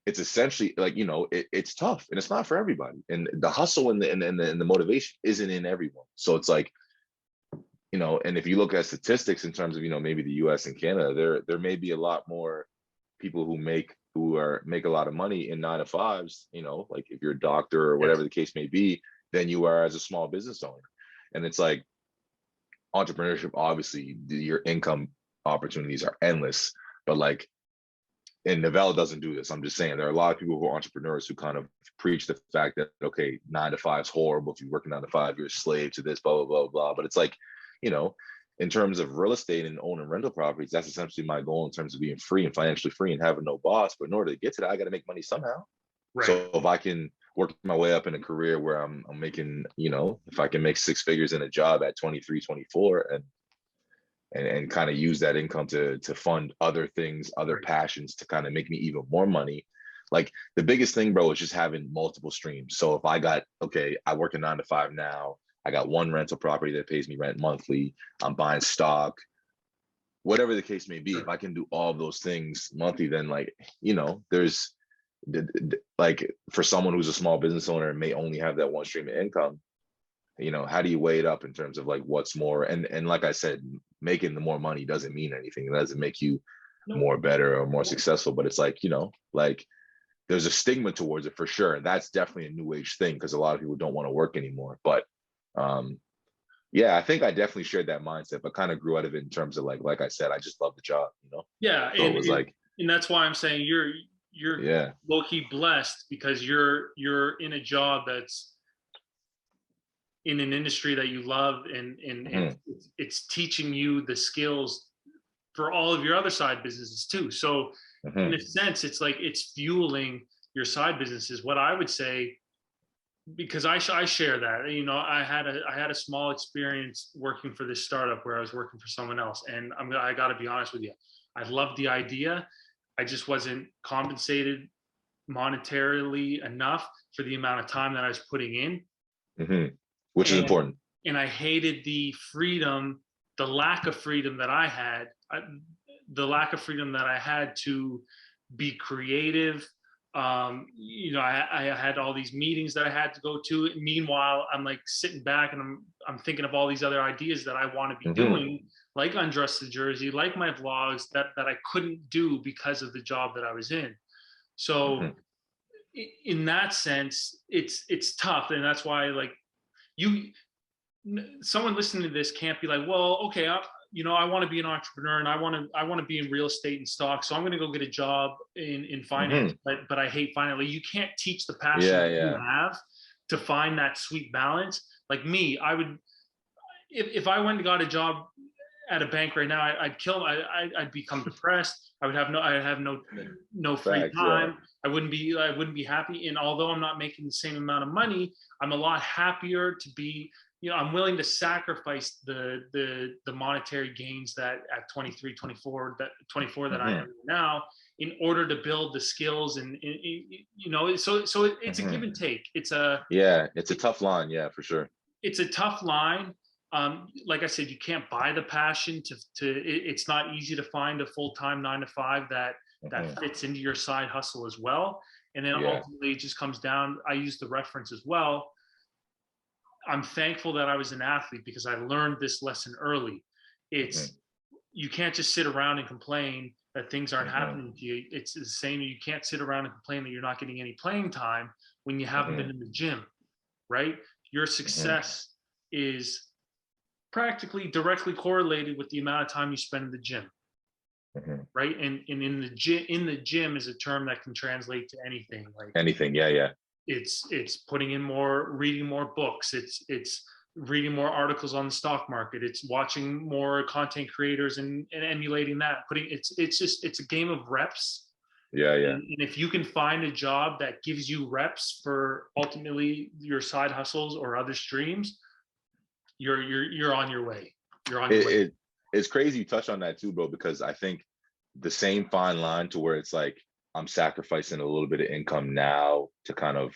it's essentially like, it's tough and it's not for everybody. And the hustle and the motivation isn't in everyone. So it's like, and if you look at statistics in terms of, maybe the US and Canada, there may be a lot more people who make a lot of money in 9-to-5s, like if you're a doctor or whatever the case may be, than you are as a small business owner. And it's like entrepreneurship, obviously your income opportunities are endless, but like, and Vernelle doesn't do this. I'm just saying there are a lot of people who are entrepreneurs who kind of preach the fact that, okay, 9-to-5 is horrible. If you work 9-to-5, you're a slave to this, blah, blah, blah, blah. But it's like, in terms of real estate and owning rental properties, that's essentially my goal in terms of being free and financially free and having no boss. But in order to get to that, I got to make money somehow. Right. So if I can work my way up in a career where I'm making, if I can make 6 figures in a job at 23, 24 and kind of use that income to fund other things, other passions to kind of make me even more money. Like the biggest thing, bro, is just having multiple streams. So if I work a 9-to-5 now, I got one rental property that pays me rent monthly. I'm buying stock, whatever the case may be. If I can do all of those things monthly, then there's like for someone who's a small business owner and may only have that one stream of income, how do you weigh it up in terms of like what's more? And like I said, making the more money doesn't mean anything. It doesn't make you more better or more successful. But it's like, like there's a stigma towards it for sure. And that's definitely a new age thing because a lot of people don't want to work anymore. But I think I definitely shared that mindset, but kind of grew out of it in terms of like I said, I just love the job, Yeah. So it was like, and that's why I'm saying Yeah. low-key blessed because you're in a job that's in an industry that you love, and it's teaching you the skills for all of your other side businesses too. So in a sense, it's like it's fueling your side businesses. What I would say, because I share that, you know, I had a small experience working for this startup where I was working for someone else, and I got to be honest with you, I loved the idea. I just wasn't compensated monetarily enough for the amount of time that I was putting in. Which is and important. and I hated the freedom, the lack of freedom that I had, the lack of freedom that I had to be creative. You know, I had all these meetings that I had to go to. Meanwhile, I'm like sitting back and I'm thinking of all these other ideas that I want to be doing, like Undress the Jersey, like my vlogs that I couldn't do because of the job that I was in. So in that sense, it's tough, and that's why like you someone listening to this can't be like, well, okay, you know, I want to be an entrepreneur and I want to be in real estate and stock, so I'm going to go get a job in finance, but I hate finance. Like, you can't teach the passion that you have to find that sweet balance. Like me, I would, if I went and got a job at a bank right now, I'd kill. I'd become depressed. I'd have no free time. I wouldn't be happy. And although I'm not making the same amount of money, I'm a lot happier to be. You know, I'm willing to sacrifice the monetary gains that at 23, 24 that I am now, in order to build the skills and you know. So it's a give and take. It's a tough line. Yeah, for sure. It's a tough line. Like I said, you can't buy the passion it's not easy to find a full-time 9 to 5 that fits into your side hustle as well. And then ultimately it just comes down, I use the reference as well. I'm thankful that I was an athlete because I learned this lesson early. It's you can't just sit around and complain that things aren't happening to you. It's the same. You can't sit around and complain that you're not getting any playing time when you haven't been in the gym, right? Your success is practically directly correlated with the amount of time you spend in the gym, right? And in the gym is a term that can translate to anything, like anything. It's putting in reading more books. It's reading more articles on the stock market. It's watching more content creators and emulating that. It's a game of reps. And if you can find a job that gives you reps for ultimately your side hustles or other streams, you're on your way. You're on your way. It's crazy you touch on that too, bro, because I think the same fine line to where it's like I'm sacrificing a little bit of income now to kind of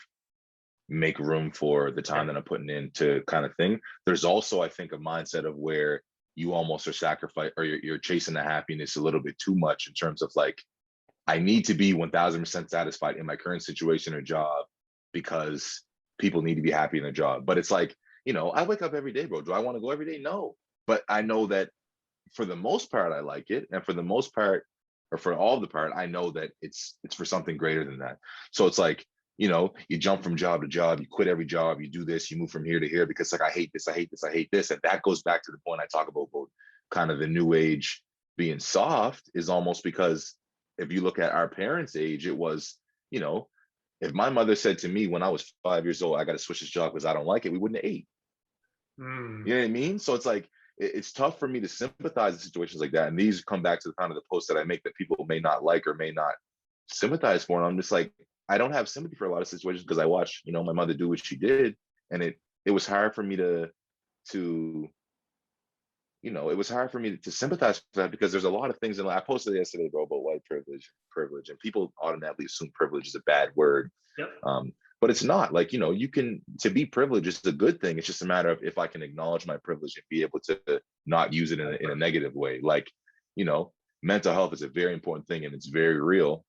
make room for the time that I'm putting in to kind of thing. There's also, I think, a mindset of where you almost are sacrificing, or you're chasing the happiness a little bit too much in terms of like, I need to be 1000% satisfied in my current situation or job because people need to be happy in their job. But it's like, you know, I wake up every day, bro. Do I want to go every day? No. But I know that for the most part, I like it. And for the most part, or for all the part, I know that it's for something greater than that. So it's like, you know, you jump from job to job, you quit every job, you do this, you move from here to here because like, I hate this. And that goes back to the point I talk about kind of the new age being soft, is almost because if you look at our parents' age, it was, you know, if my mother said to me when I was 5 years old, I got to switch this job because I don't like it, we wouldn't have ate. You know what I mean? So it's like, it's tough for me to sympathize in situations like that. And these come back to the kind of the posts that I make that people may not like or may not sympathize for. And I'm just like, I don't have sympathy for a lot of situations because I watched, you know, my mother do what she did. And it was hard for me to, you know, it was hard for me to sympathize for that because there's a lot of things. And I posted yesterday, bro, about white privilege, and people automatically assume privilege is a bad word. But it's not. Like, you know, to be privileged is a good thing. It's just a matter of if I can acknowledge my privilege and be able to not use it in a negative way. Like, you know, mental health is a very important thing and it's very real.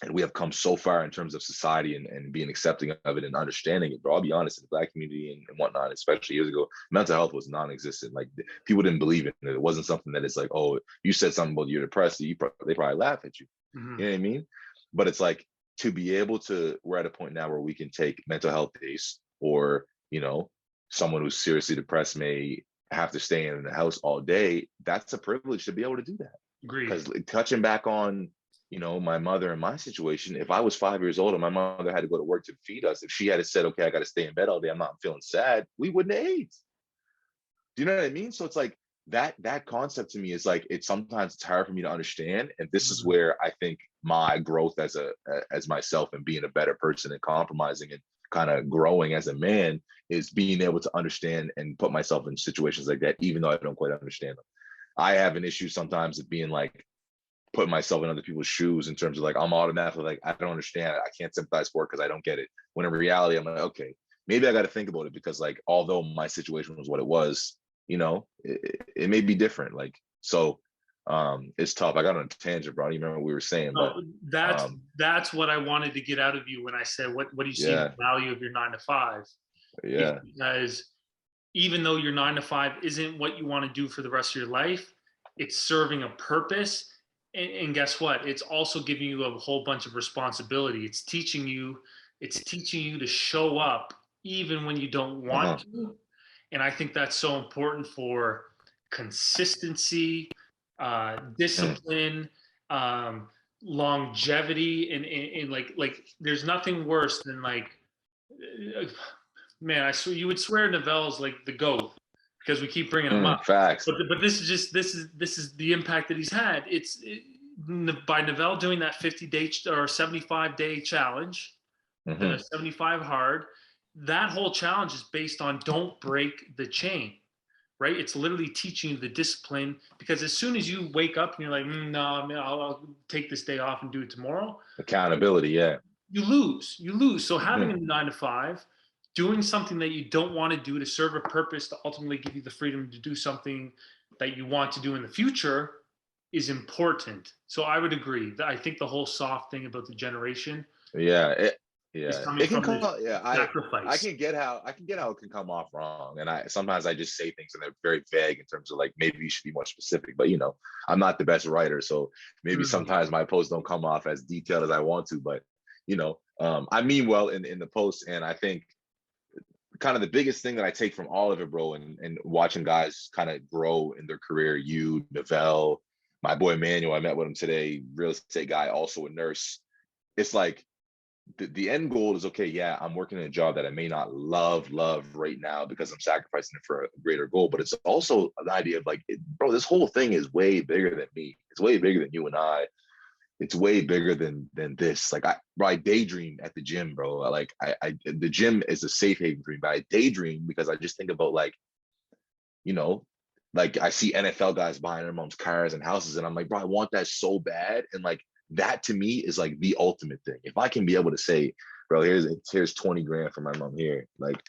And we have come so far in terms of society and being accepting of it and understanding it. But I'll be honest, in the Black community and whatnot, especially years ago, mental health was non-existent. Like, people didn't believe in it. It wasn't something that it's like, oh, you said something about you're depressed, they probably laugh at you. You know what I mean? But it's like, to be able to, we're at a point now where we can take mental health days, or, you know, someone who's seriously depressed may have to stay in the house all day. That's a privilege to be able to do that. Agreed. Because touching back on my mother in my situation, if I was 5 years old and my mother had to go to work to feed us, if she had said, okay, I got to stay in bed all day, I'm not feeling sad, we wouldn't have ate. Do you know what I mean? So it's like that concept to me is like, sometimes it's hard for me to understand. And this is Mhm. where I think my growth as myself and being a better person and compromising and kind of growing as a man is being able to understand and put myself in situations like that, even though I don't quite understand them. I have an issue sometimes of being like, putting myself in other people's shoes in terms of like, I'm automatically like, I don't understand it. I can't sympathize for it because I don't get it. When in reality, I'm like, okay, maybe I got to think about it, because like, although my situation was what it was, it may be different. Like, so it's tough. I got on a tangent, bro. I don't even remember what we were saying, but Oh, that's um, that's what I wanted to get out of you when I said, what do you see in yeah, the value of your 9 to 5? Is yeah, because even though your 9 to 5 isn't what you want to do for the rest of your life, it's serving a purpose. And guess what? It's also giving you a whole bunch of responsibility. It's teaching you to show up even when you don't want uh-huh. to. And I think that's so important for consistency, Mm, discipline, um, longevity, and like there's nothing worse than like man, I swear you would swear Novelle's like the goat because we keep bringing him up. facts. But this is the impact that he's had. By Novelle doing that 50-day or 75-day challenge, the Hmm. 75 hard. That whole challenge is based on don't break the chain, right? It's literally teaching you the discipline, because as soon as you wake up and you're like, no, man, I'll take this day off and do it tomorrow, Accountability. Yeah. you lose. So having Hmm. a 9 to 5, doing something that you don't want to do to serve a purpose to ultimately give you the freedom to do something that you want to do in the future is important. So I would agree that I think the whole soft thing about the generation Yeah, is yeah, coming it can from come this out. Yeah, I sacrifice. can get how it can come off wrong, and I sometimes I just say things and they're very vague in terms of like, maybe you should be more specific. But I'm not the best writer, so maybe Mhm. sometimes my posts don't come off as detailed as I want to. But I mean well in the post, and I think kind of the biggest thing that I take from all of it, bro, and watching guys kind of grow in their career, you, Novell, my boy Manuel, I met with him today, real estate guy, also a nurse. It's like the end goal is, okay, yeah, I'm working in a job that I may not love right now because I'm sacrificing it for a greater goal. But it's also the idea of like, bro, this whole thing is way bigger than me. It's way bigger than you and I. It's way bigger than this. Like I daydream at the gym, bro. Like the gym is a safe haven for me, but I daydream because I just think about like, you know, like I see NFL guys buying their mom's cars and houses, and I'm like, bro, I want that so bad. And like that to me is like the ultimate thing. If I can be able to say, bro, here's 20 grand for my mom here. Like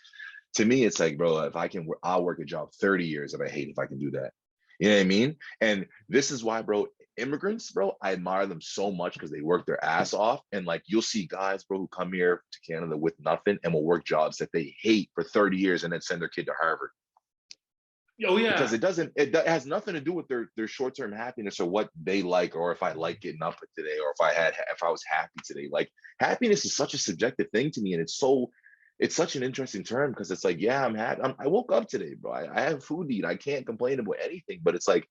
to me, it's like, bro, if I can, I'll work a job 30 years if I hate, if I can do that. You know what I mean? And this is why, bro, immigrants, bro, I admire them so much because they work their ass off. And like you'll see guys, bro, who come here to Canada with nothing and will work jobs that they hate for 30 years and then send their kid to Harvard, Oh because yeah. it has nothing to do with their short-term happiness or what they like, or if I like getting up today, or if I was happy today. Like happiness is such a subjective thing to me, and it's such an interesting term, because it's like, yeah, I'm happy. I woke up today, bro. I have food to eat. I can't complain about anything. But it's like,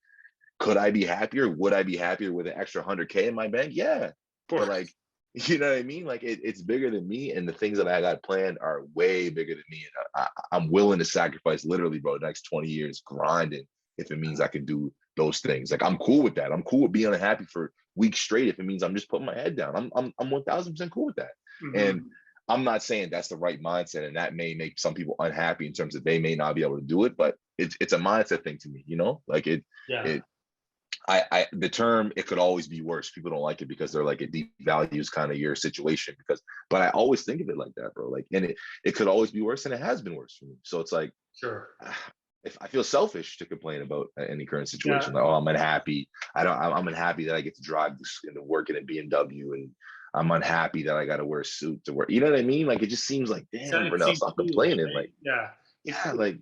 could I be happier? Would I be happier with an extra 100K in my bank? Yeah. But Of like, you know what I mean? Like it's bigger than me, and the things that I got planned are way bigger than me. And I'm willing to sacrifice, literally, bro, the next 20 years grinding if it means I can do those things. Like I'm cool with that. I'm cool with being unhappy for weeks straight if it means I'm just putting my head down. I'm 1000% cool with that. And Mhm. I'm not saying that's the right mindset, and that may make some people unhappy in terms of they may not be able to do it, but it's a mindset thing to me, like Yeah. it the term, it could always be worse. People don't like it because they're like, it devalues kind of your situation, but I always think of it like that, bro. Like, and it could always be worse, and it has been worse for me. So it's like, Sure. if I feel selfish to complain about any current Yeah. situation, like, oh, I'm unhappy. I'm unhappy that I get to drive into work in a BMW, and I'm unhappy that I got to wear a suit to work. You know what I mean? Like, it just seems like, damn, It Vernelle, seems stop foolish, complaining. right? Like, Yeah. yeah, like,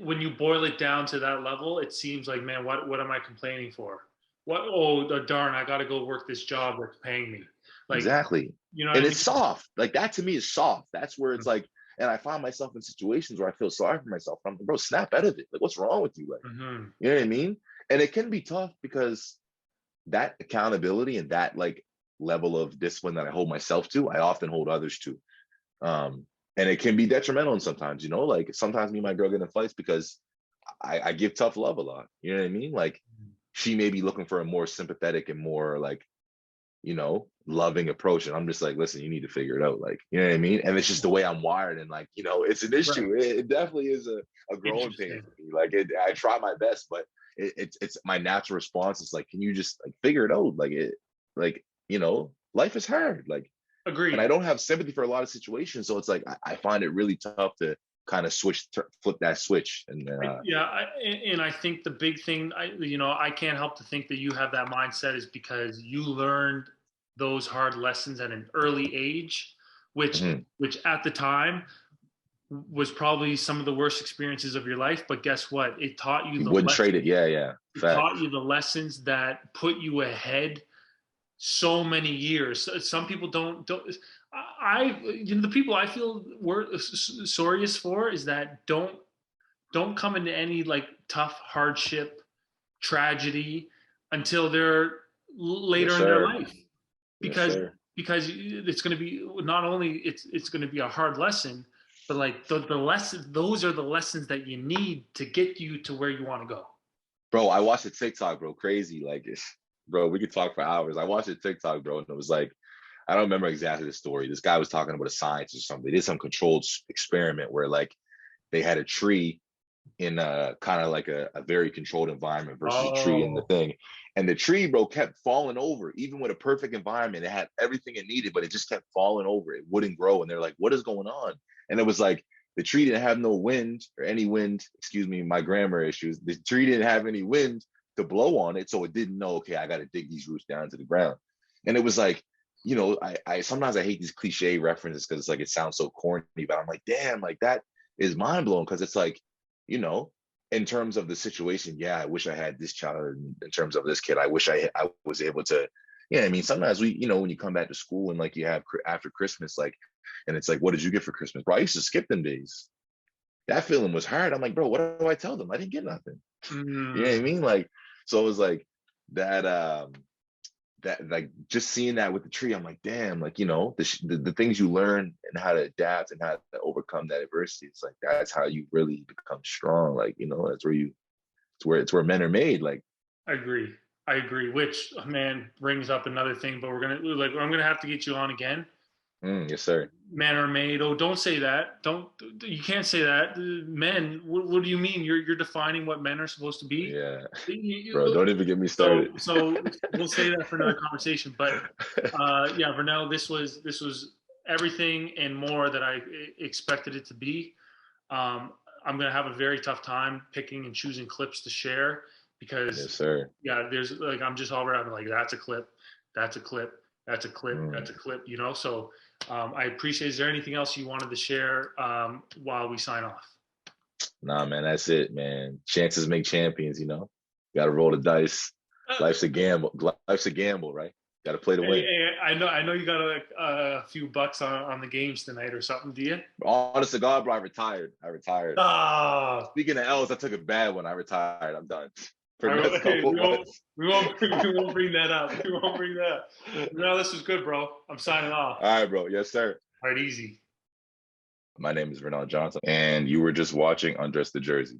When you boil it down to that level, it seems like, man, what am I complaining for? What? Oh, darn, I got to go work this job that's paying me. Like, exactly. you know what And I it's mean? soft. Like that to me is soft. That's where it's like, and I find myself in situations where I feel sorry for myself. I'm like, bro, snap out of it. Like, what's wrong with you? Like, Mm-hmm. you know what I mean? And it can be tough because that accountability and that like level of discipline that I hold myself to, I often hold others to. And it can be detrimental sometimes, you know, like sometimes me and my girl get in fights because I give tough love a lot. You know what I mean? Like she may be looking for a more sympathetic and more like, you know, loving approach. And I'm just like, listen, you need to figure it out. Like, you know what I mean? And it's just the way I'm wired. And like, you know, it's an Right. issue. It definitely is a growing pain for me. Like I try my best, but it's my natural response is like, can you just like figure it out? Like, you know, life is hard. Like, and Agreed. I don't have sympathy for a lot of situations. So it's like, I find it really tough to kind of flip that switch. And And I think the big thing, I can't help to think that you have that mindset is because you learned those hard lessons at an early age, which Mhm. which at the time was probably some of the worst experiences of your life. But guess what? It taught you You the wouldn't trade it. lessons. Yeah, yeah. It taught Facts. you the lessons that put you ahead so many years. Some people don't. The people I feel sorriest for is that don't come into any like tough hardship tragedy until they're Yes, later in their sir. life, Yes, because sir. it's going to be not only it's going to be a hard lesson, but like the lesson, those are the lessons that you need to get you to where you want to go. Bro, I watched a TikTok, bro. Crazy. Like, bro, we could talk for hours. I watched a TikTok, bro, and it was like, I don't remember exactly the story. This guy was talking about a science or something. They did some controlled experiment where like they had a tree in a kind of like a very controlled environment versus a tree in the Oh, thing. And the tree, bro, kept falling over, even with a perfect environment. It had everything it needed, but it just kept falling over. It wouldn't grow. And they're like, what is going on? And it was like the tree didn't have no wind or any wind, excuse me, my grammar issues. The tree didn't have any wind to blow on it. So it didn't know, okay, I got to dig these roots down to the ground. And it was like, you know, I sometimes I hate these cliche references because it's like it sounds so corny, but I'm like, damn, like that is mind blowing because it's like, you know, in terms of the situation, yeah, I wish I had this child. In terms of this kid, I wish I was able to. Yeah, I mean, sometimes we, you know, when you come back to school and like you have after Christmas, like, and it's like, what did you get for Christmas? Bro, I used to skip them days. That feeling was hard. I'm like, bro, what do I tell them? I didn't get nothing. You know what I mm, mean? Like, so it was like that. That like just seeing that with the tree, I'm like, damn, like, you know, the things you learn and how to adapt and how to overcome that adversity. It's like that's how you really become strong. Like, you know, that's where you it's where men are made. Like, I agree. I agree. Which, man, brings up another thing. But I'm gonna have to get you on again. yes, sir. Men are made. Oh, don't say that. Don't. You can't say that. Men. What do you mean? You're defining what men are supposed to be. Yeah, bro, You- don't even get me so started. so we'll say that for another conversation. But yeah, Vernelle, this was everything and more that I expected it to be. I'm gonna have a very tough time picking and choosing clips to share Yes, because sir. yeah, there's like I'm just all around like that's a clip, that's a clip, that's a clip, that's Mm. a clip. So I appreciate. Is there anything else you wanted to share while we sign off? Nah, man, that's it, man. Chances make champions, you know. Got to roll the dice. Life's a gamble. Life's a gamble, right? Got to play to win. Hey, I know you got a few bucks on the games tonight or something, do you? Honest to God, bro, I retired. I retired. Ah, Speaking of L's, I took a bad one. I retired. I'm done for I, the next hey, couple of months. we won't bring that up. We won't bring that up. No, this was good, bro. I'm signing off. All right, bro. Yes, sir. All right, easy. My name is Vernelle Johnson, and you were just watching Undress the Jersey.